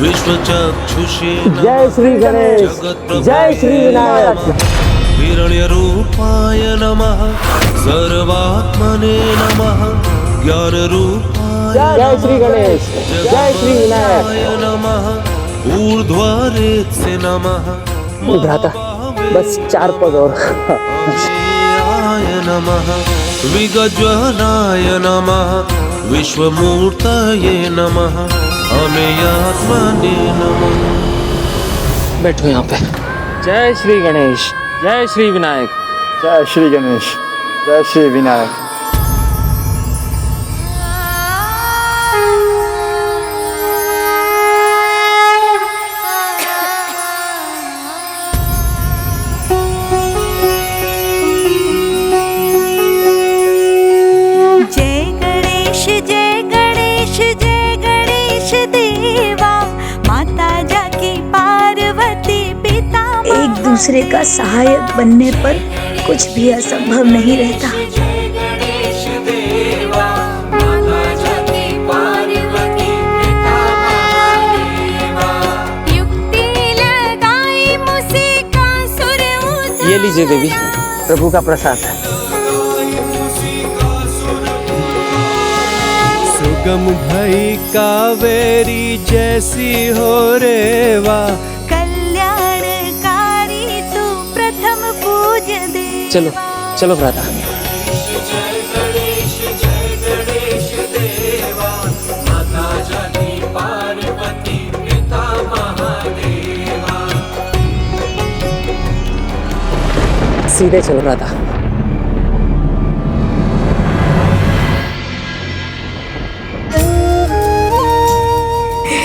विश्वचक्षुषे जय श्री गणेश, जय श्री विनायक। हिरण्यरूपाय नमः, सर्वात्मने नमः, ज्ञानरूपाय जय श्री गणेश, जय श्री विनायक नमः, ऊर्ध्वरेत्से नमः। भ्राता बस 4 पद और। नमः विगज्वलाय नमः, विश्वमूर्तये नमः, अमेयात्मने नमः। बैठो यहाँ पे। जय श्री गणेश, जय श्री विनायक, जय श्री गणेश, जय श्री विनायक। दूसरे का सहायक बनने पर कुछ भी असंभव नहीं रहता। ये लीजिए देवी, प्रभु का प्रसाद है। सुख गम भई कावेरी जैसी हो रेवा। कल्याणकारी तू प्रथम पूज दे। चलो चलो भ्राता। सीधे चल रहा था।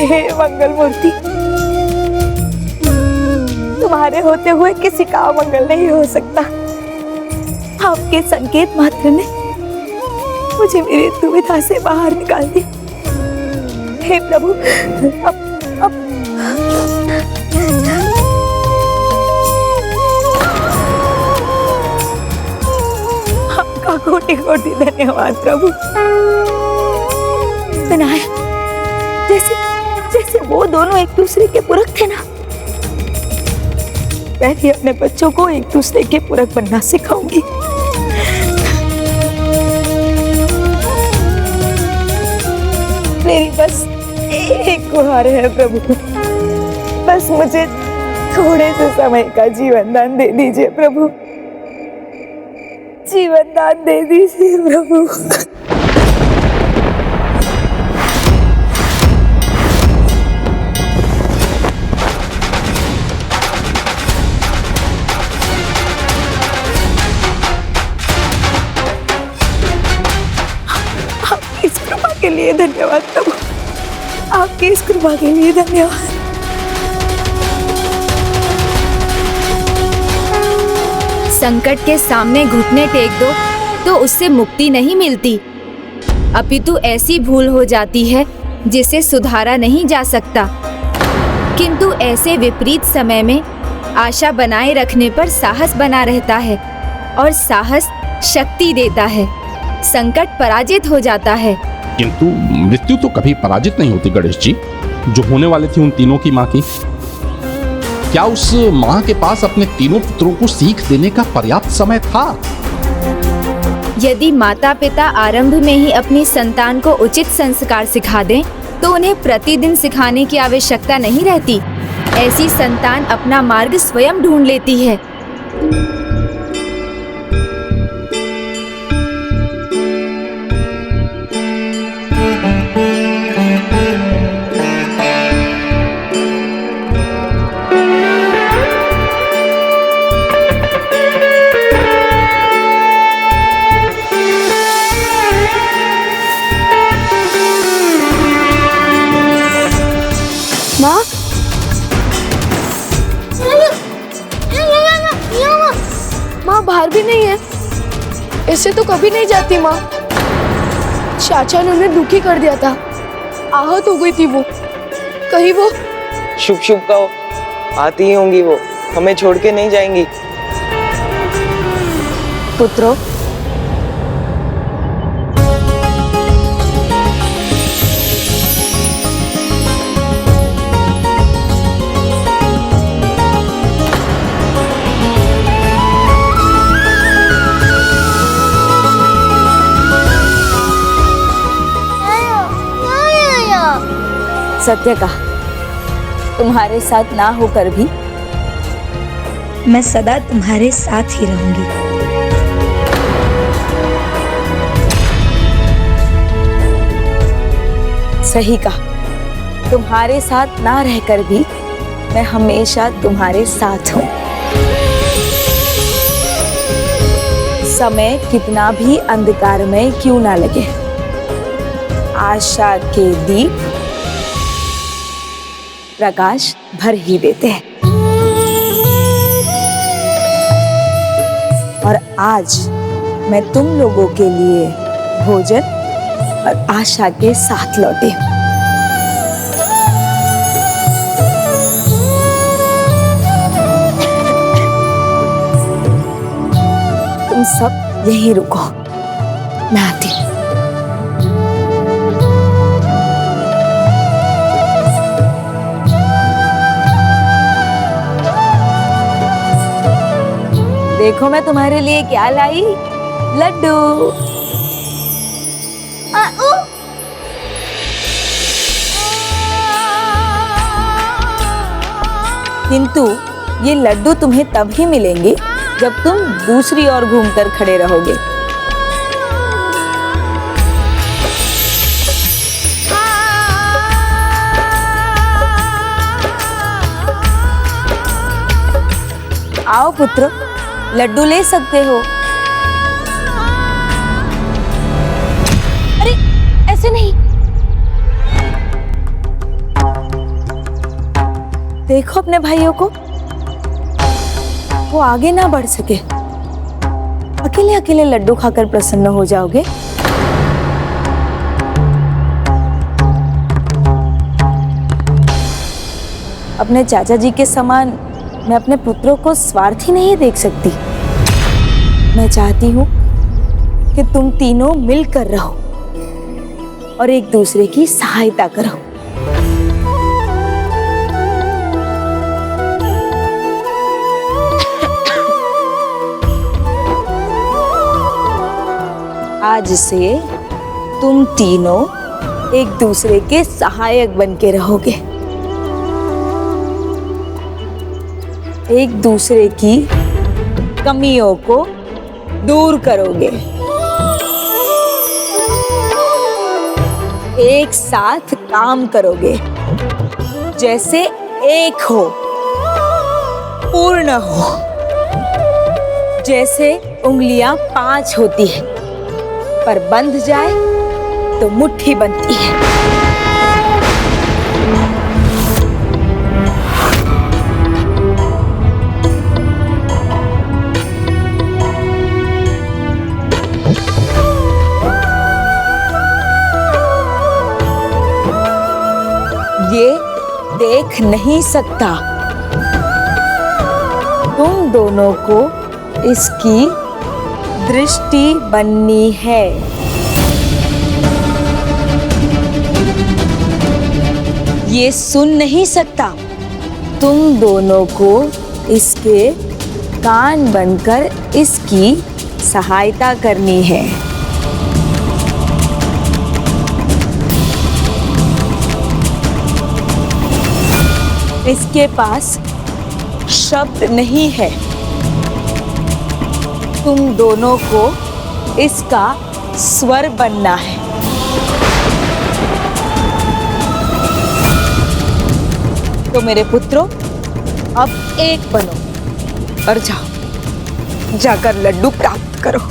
हे मंगल मूर्ति, तुम्हारे होते हुए किसी का मंगल नहीं हो सकता। आपके संकेत मात्र ने मुझे मेरी दुविधा से बाहर निकाल दिया। हे प्रभु, अब आपका कोटि कोटि धन्यवाद प्रभु। विनायक, जैसे वो दोनों एक दूसरे के पूरक थे ना, मैं भी अपने बच्चों को एक दूसरे के पूरक बनना सिखाऊंगी। मेरी बस एक गुहार है प्रभु, बस मुझे थोड़े से समय का जीवन दान दे दीजिए प्रभु, जीवन दान दे दीजिए प्रभु। आपकी इस कृपा के लिए धन्यवाद प्रभु, आपकी इस कृपा के लिए धन्यवाद। संकट के सामने घुटने टेक दो तो उससे मुक्ति नहीं मिलती, अपितु ऐसी भूल हो जाती है जिसे सुधारा नहीं जा सकता। किंतु ऐसे विपरीत समय में आशा बनाए रखने पर साहस बना रहता है और साहस शक्ति देता है। संकट पराजित हो जाता है, किंतु मृत्यु तो कभी पराजित नहीं होती गणेश जी। जो होने वाले थी उन तीनों की माँ की, क्या उस माँ के पास अपने तीनों पुत्रों को सीख देने का पर्याप्त समय था? यदि माता पिता आरंभ में ही अपनी संतान को उचित संस्कार सिखा दें तो उन्हें प्रतिदिन सिखाने की आवश्यकता नहीं रहती। ऐसी संतान अपना मार्ग स्वयं ढूंढ लेती है। माँ, माँ बाहर भी नहीं है, इससे तो कभी नहीं जाती माँ। चाचा ने उन्हें दुखी कर दिया था, आहत हो गई थी वो। कहीं वो शुभ शुभ कहो, आती ही होंगी वो, हमें छोड़ के नहीं जाएंगी। पुत्रों, सत्य कहा, तुम्हारे साथ ना होकर भी मैं सदा तुम्हारे साथ ही रहूंगी। सही कहा, तुम्हारे साथ ना रहकर भी मैं हमेशा तुम्हारे साथ हूँ। समय कितना भी अंधकारमय क्यों ना लगे, आशा के दीप प्रकाश भर ही देते हैं। और आज मैं तुम लोगों के लिए भोजन और आशा के साथ लौटी हूँ। तुम सब यहीं रुको, मैं आती हूँ। देखो मैं तुम्हारे लिए क्या लाई, लड्डू। किंतु ये लड्डू तुम्हें तब ही मिलेंगे जब तुम दूसरी ओर घूमकर खड़े रहोगे। आओ पुत्र, लड्डू ले सकते हो। अरे ऐसे नहीं, देखो अपने भाइयों को, वो आगे ना बढ़ सके। अकेले अकेले लड्डू खाकर प्रसन्न हो जाओगे। अपने चाचा जी के समान मैं अपने पुत्रों को स्वार्थी नहीं देख सकती। मैं चाहती हूं कि तुम तीनों मिलकर रहो और एक दूसरे की सहायता करो। आज से तुम तीनों एक दूसरे के सहायक बन के रहोगे, एक दूसरे की कमियों को दूर करोगे, एक साथ काम करोगे, जैसे एक हो, पूर्ण हो, जैसे उंगलियां 5 होती है पर बंध जाए तो मुट्ठी बनती है। ये देख नहीं सकता। तुम दोनों को इसकी दृष्टि बननी है। ये सुन नहीं सकता। तुम दोनों को इसके कान बनकर इसकी सहायता करनी है। इसके पास शब्द नहीं है। तुम दोनों को इसका स्वर बनना है। तो मेरे पुत्रों, अब एक बनो और जाओ, जाकर लड्डू प्राप्त करो।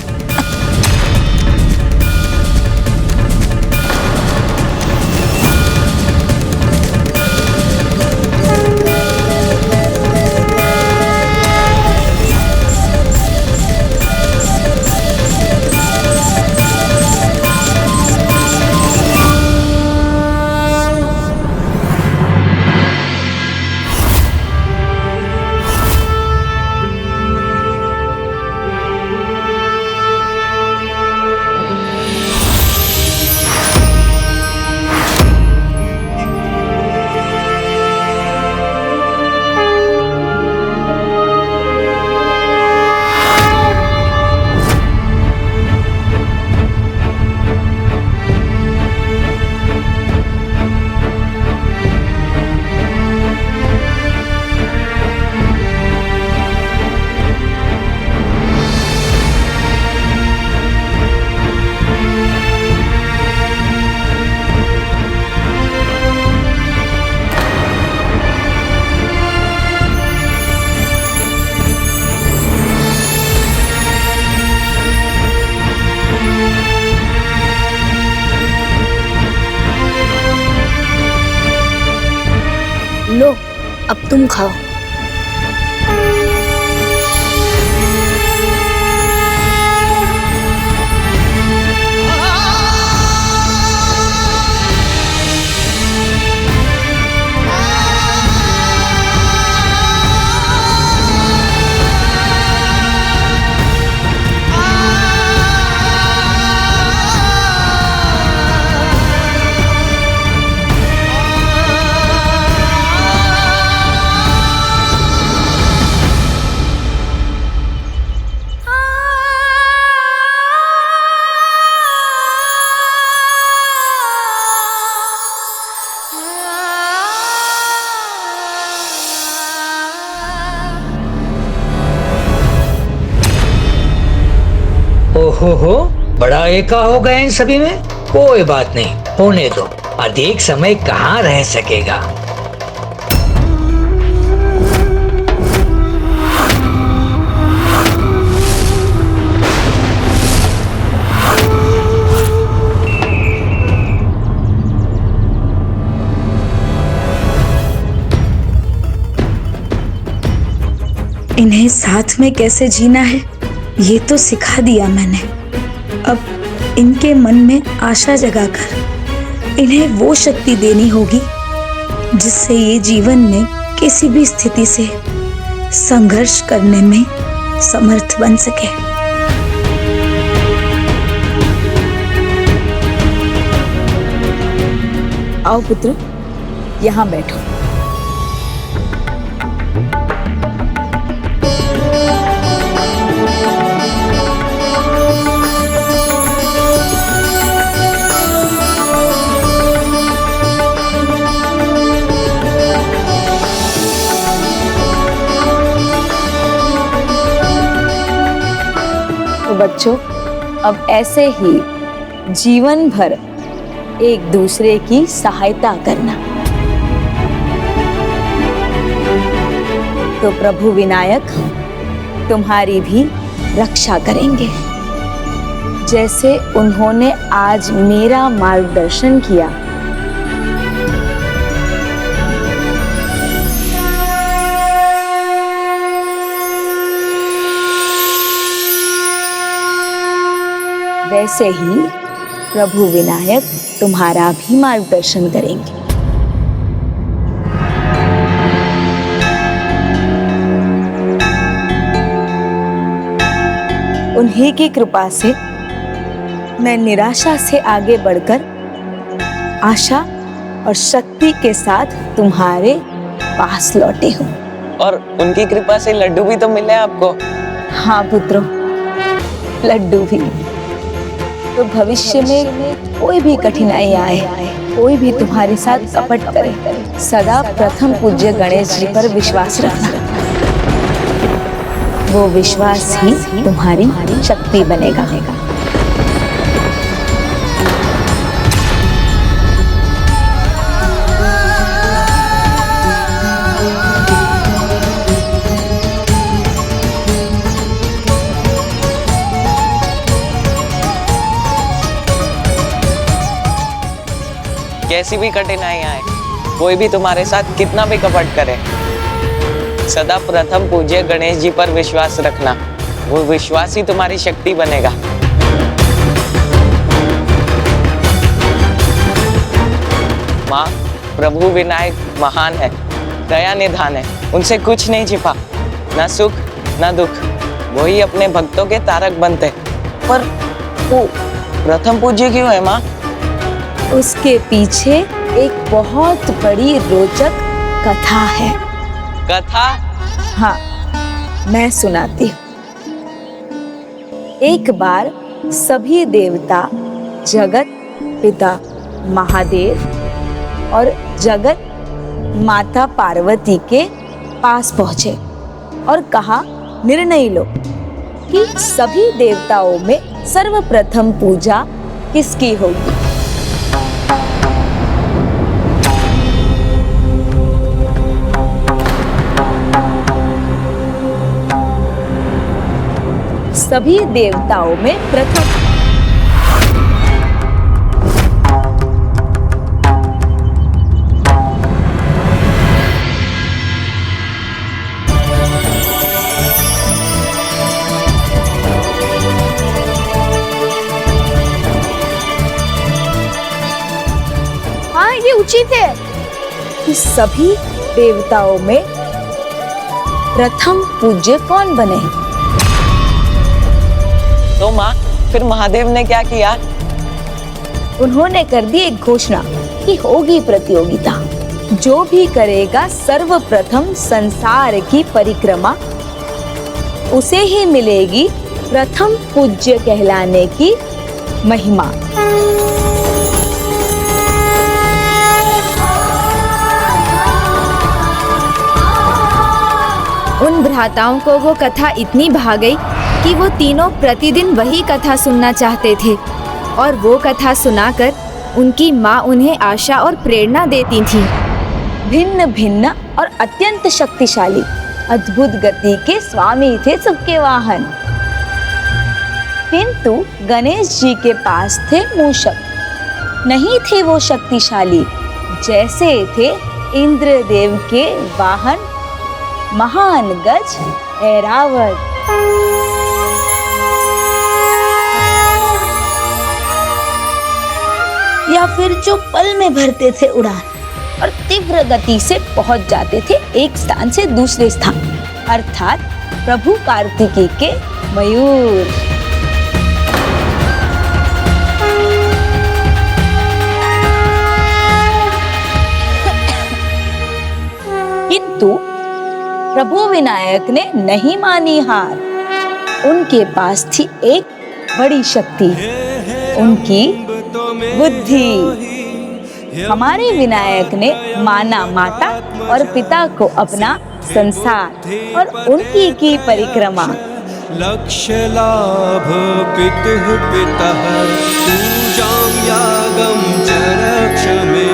लो, अब तुम खाओ। हो, बड़ा एका हो गए इन सभी में। कोई बात नहीं, होने दो, अधिक समय कहाँ रह सकेगा। इन्हें साथ में कैसे जीना है ये तो सिखा दिया मैंने। अब इनके मन में आशा जगाकर इन्हें वो शक्ति देनी होगी जिससे ये जीवन में किसी भी स्थिति से संघर्ष करने में समर्थ बन सके। आओ पुत्र, यहाँ बैठो। बच्चों, अब ऐसे ही जीवन भर एक दूसरे की सहायता करना। तो प्रभु विनायक तुम्हारी भी रक्षा करेंगे। जैसे उन्होंने आज मेरा मार्गदर्शन किया, वैसे ही प्रभु विनायक तुम्हारा भी मार्गदर्शन करेंगे। उन्हीं की कृपा से मैं निराशा से आगे बढ़कर आशा और शक्ति के साथ तुम्हारे पास लौटी हूँ। और उनकी कृपा से लड्डू भी तो मिले आपको। हाँ पुत्रों, लड्डू भी। तो भविष्य में कोई भी कठिनाई आए, कोई भी तुम्हारे साथ कपट करे, सदा प्रथम पूज्य गणेश जी पर विश्वास रखना। वो विश्वास ही तुम्हारी शक्ति बनेगा। कैसी भी कठिनाई आए, कोई भी तुम्हारे साथ कितना भी कपट करे, सदा प्रथम पूज्य गणेश जी पर विश्वास रखना। वो विश्वास ही तुम्हारी शक्ति बनेगा। माँ, प्रभु विनायक महान है, दया निधान है, उनसे कुछ नहीं छिपा, ना सुख ना दुख। वही अपने भक्तों के तारक बनते। पर वो प्रथम पूज्य क्यों है माँ? उसके पीछे एक बहुत बड़ी रोचक कथा है। कथा? हाँ, मैं सुनाती हूँ। एक बार सभी देवता जगत पिता महादेव और जगत माता पार्वती के पास पहुंचे और कहा, निर्णय लो कि सभी देवताओं में सर्वप्रथम पूजा किसकी होगी। सभी देवताओं में प्रथम हाँ, ये उचित है कि सभी देवताओं में प्रथम पूज्य कौन बने। तो माँ, फिर महादेव ने क्या किया? उन्होंने कर दी एक घोषणा कि होगी प्रतियोगिता। जो भी करेगा सर्वप्रथम संसार की परिक्रमा, उसे ही मिलेगी प्रथम पूज्य कहलाने की महिमा। उन भ्राताओं को वो कथा इतनी भा गई कि वो तीनों प्रतिदिन वही कथा सुनना चाहते थे और वो कथा सुनाकर उनकी माँ उन्हें आशा और प्रेरणा देती थी। भिन्न भिन्न और अत्यंत शक्तिशाली अद्भुत गति के स्वामी थे सबके वाहन, किंतु गणेश जी के पास थे मूषक। नहीं थे वो शक्तिशाली जैसे थे इंद्रदेव के वाहन महान गज ऐरावत। या फिर जो पल में भरते थे उड़ान और तीव्र गति से पहुंच जाते थे एक स्थान से दूसरे स्थान, अर्थात प्रभु कार्तिकेय के मयूर। किंतु प्रभु विनायक ने नहीं मानी हार। उनके पास थी एक बड़ी शक्ति, उनकी बुद्धि। हमारे विनायक ने माना माता और पिता को अपना संसार और उनकी की परिक्रमा। लक्ष्य लाभ पितुः पितः पूजां यागं च रक्ष मे।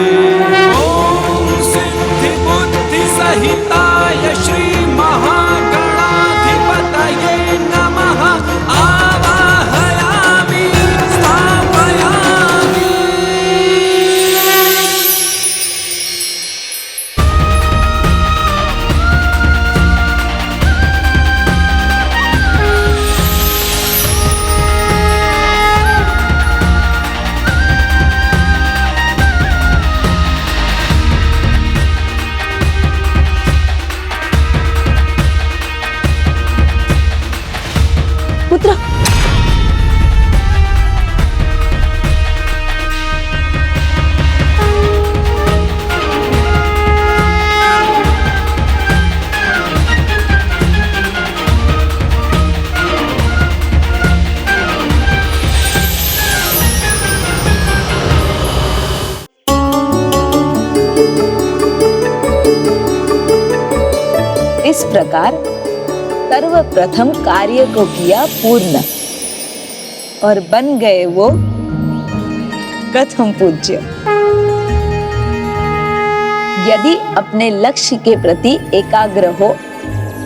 ओम सिद्धि बुद्धि सहिताय श्री महागणाधिपतये नमः। आवाहयामि स्थापयामि। पुत्र, इस प्रकार सर्वप्रथम कार्य को किया पूर्ण और बन गए वो प्रथम पूज्य। यदि अपने लक्ष्य के प्रति एकाग्र हो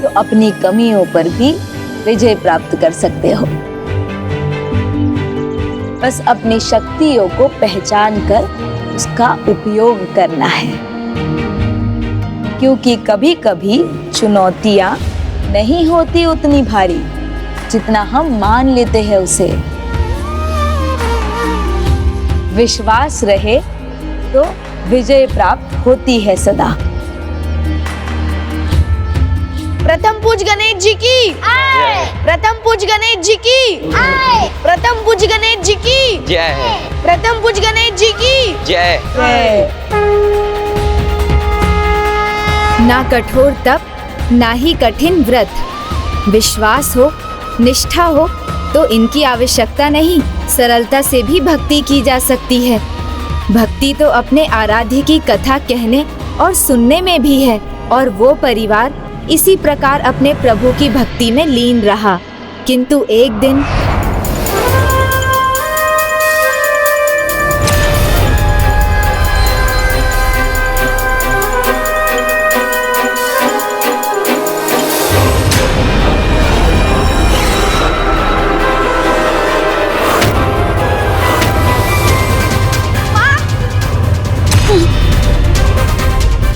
तो अपनी कमियों पर भी विजय प्राप्त कर सकते हो। बस अपनी शक्तियों को पहचान कर उसका उपयोग करना है, क्योंकि कभी कभी चुनौतियां नहीं होती उतनी भारी जितना हम मान लेते हैं उसे। विश्वास रहे तो विजय प्राप्त होती है सदा। प्रथम पूज गणेश जी की आए। प्रथम पूज गणेश जी की आए। प्रथम पूज गणेश जी की जय। प्रथम पूज गणेश जी की जय। ना कठोर तप, ना ही कठिन व्रत। विश्वास हो, निष्ठा हो तो इनकी आवश्यकता नहीं। सरलता से भी भक्ति की जा सकती है। भक्ति तो अपने आराध्य की कथा कहने और सुनने में भी है। और वो परिवार इसी प्रकार अपने प्रभु की भक्ति में लीन रहा। किंतु एक दिन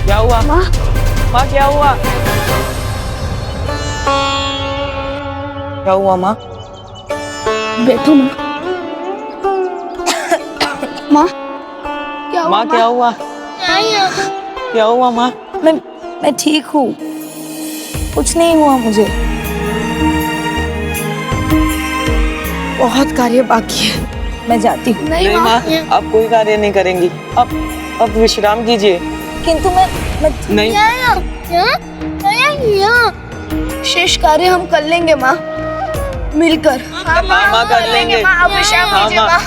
क्या हुआ माँ? माँ क्या हुआ? क्या हुआ माँ? बैठो माँ। माँ क्या हुआ? माँ क्या हुआ? क्या हुआ माँ? मैं ठीक हूँ, कुछ नहीं हुआ मुझे। बहुत कार्य बाकी है, मैं जाती हूँ। नहीं माँ, आप कोई कार्य नहीं करेंगी। अब विश्राम कीजिए। किंतु मैं नहीं। शेष कार्य हम कर लेंगे माँ, मिलकर। माँ कर लेंगे। माँ, अब विश्राम कीजिए माँ।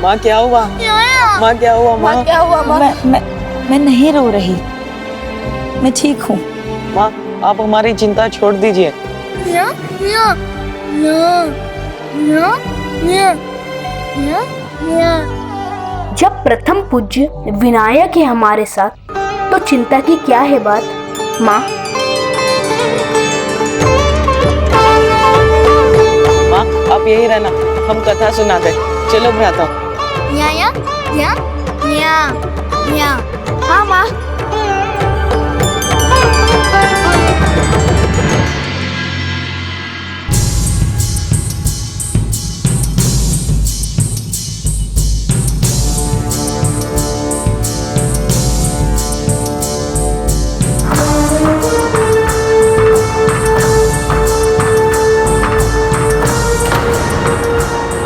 माँ क्या हुआ? माँ क्या हुआ? माँ क्या हुआ? मैं नहीं रो रही, मैं ठीक हूँ। माँ आप हमारी चिंता छोड़ दीजिए। जब प्रथम पूज्य विनायक है हमारे साथ तो चिंता की क्या है बात माँ? माँ आप यही रहना, हम कथा सुनाते। चलो भ्राता। हाँ माँ।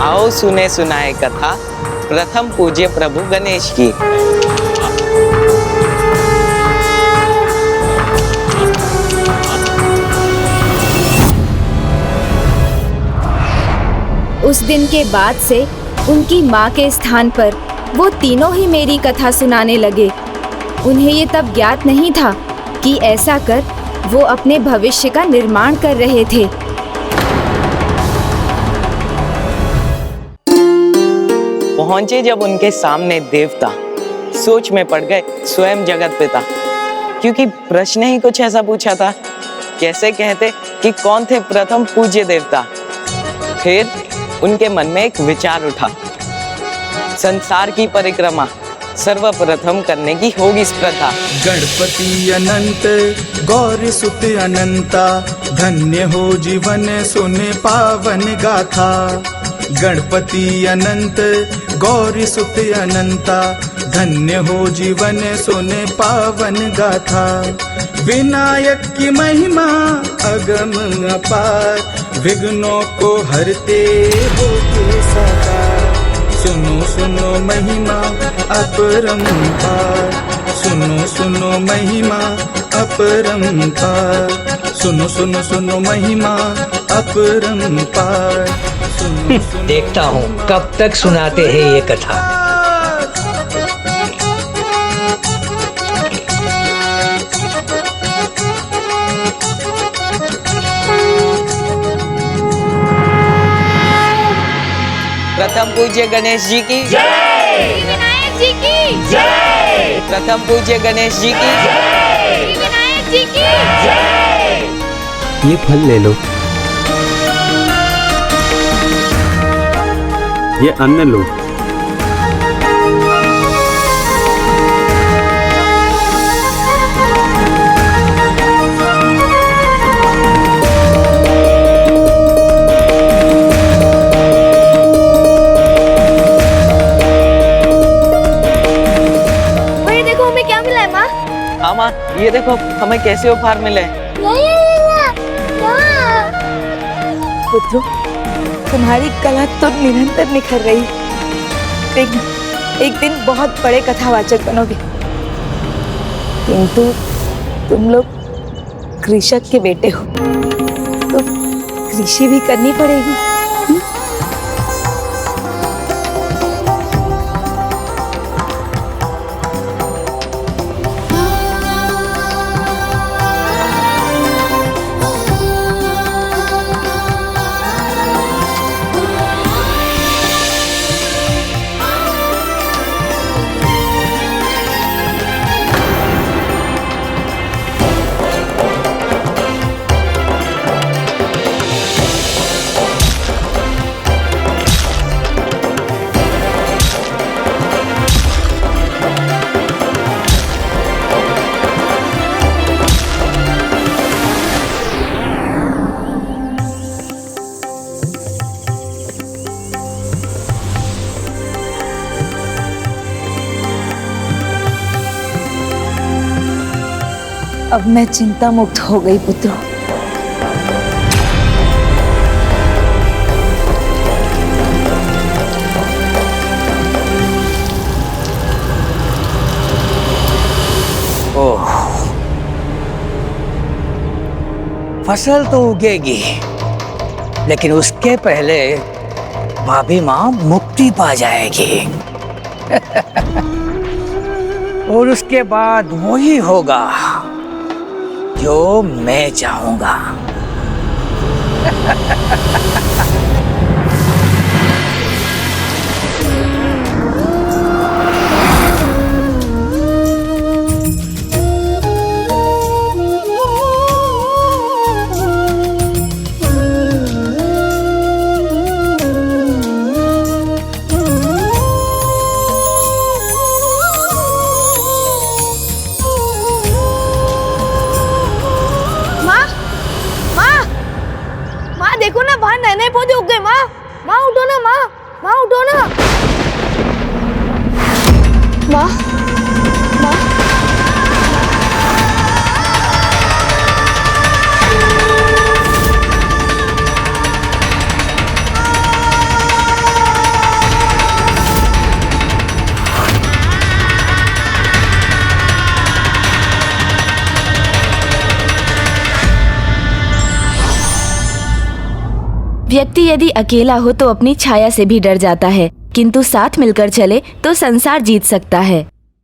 आओ सुने सुनाए कथा प्रथम पूज्य प्रभु गणेश की। उस दिन के बाद से उनकी माँ के स्थान पर वो तीनों ही मेरी कथा सुनाने लगे। उन्हें ये तब ज्ञात नहीं था कि ऐसा कर वो अपने भविष्य का निर्माण कर रहे थे। पहुंचे जब उनके सामने देवता, सोच में पड़ गए स्वयं जगत पिता, क्योंकि प्रश्न ही कुछ ऐसा पूछा था। कैसे कहते कि कौन थे प्रथम पूज्य देवता। फिर उनके मन में एक विचार उठा, संसार की परिक्रमा सर्वप्रथम करने की होगी स्पर्धा। गणपति अनंत गौरी सुत अनंता, धन्य हो जीवन सुने पावन गाथा। गणपति अनंत गौरी सुत अनंता, धन्य हो जीवन सुने पावन गाथा। विनायक की महिमा अगम अपार, विघ्नों को हरते हो के साकार। सुनो सुनो महिमा अपरंपार, सुनो सुनो महिमा अपरंपार, सुनो सुनो सुनो महिमा अपरंपार। देखता हूँ कब तक सुनाते हैं ये कथा। प्रथम पूज्य गणेश जी की जय। विनायक जी की जय। प्रथम पूज्य गणेश जी की जय। विनायक जी की जय। ये फल ले लो, ये अन्न लो। वही देखो हमें क्या मिला है माँ। हाँ माँ ये देखो हमें कैसे उपहार मिले। पुत्रो तुम्हारी कला तो निरंतर निखर रही। एक दिन बहुत बड़े कथावाचक बनोगे। किंतु तुम लोग कृषक के बेटे हो तो कृषि भी करनी पड़ेगी। अब मैं चिंता मुक्त हो गई पुत्रो। ओह, फसल तो उगेगी, लेकिन उसके पहले भाभी माँ मुक्ति पा जाएगी। और उसके बाद वही होगा जो मैं चाहूंगा। देखो ना, वहाँ नए नए पौधे उग गए। माँ, माँ उठो ना, माँ, माँ उठो ना। माँ, माँ। व्यक्ति यदि अकेला हो तो अपनी छाया से भी डर जाता है, किंतु साथ मिलकर चले तो संसार जीत सकता है।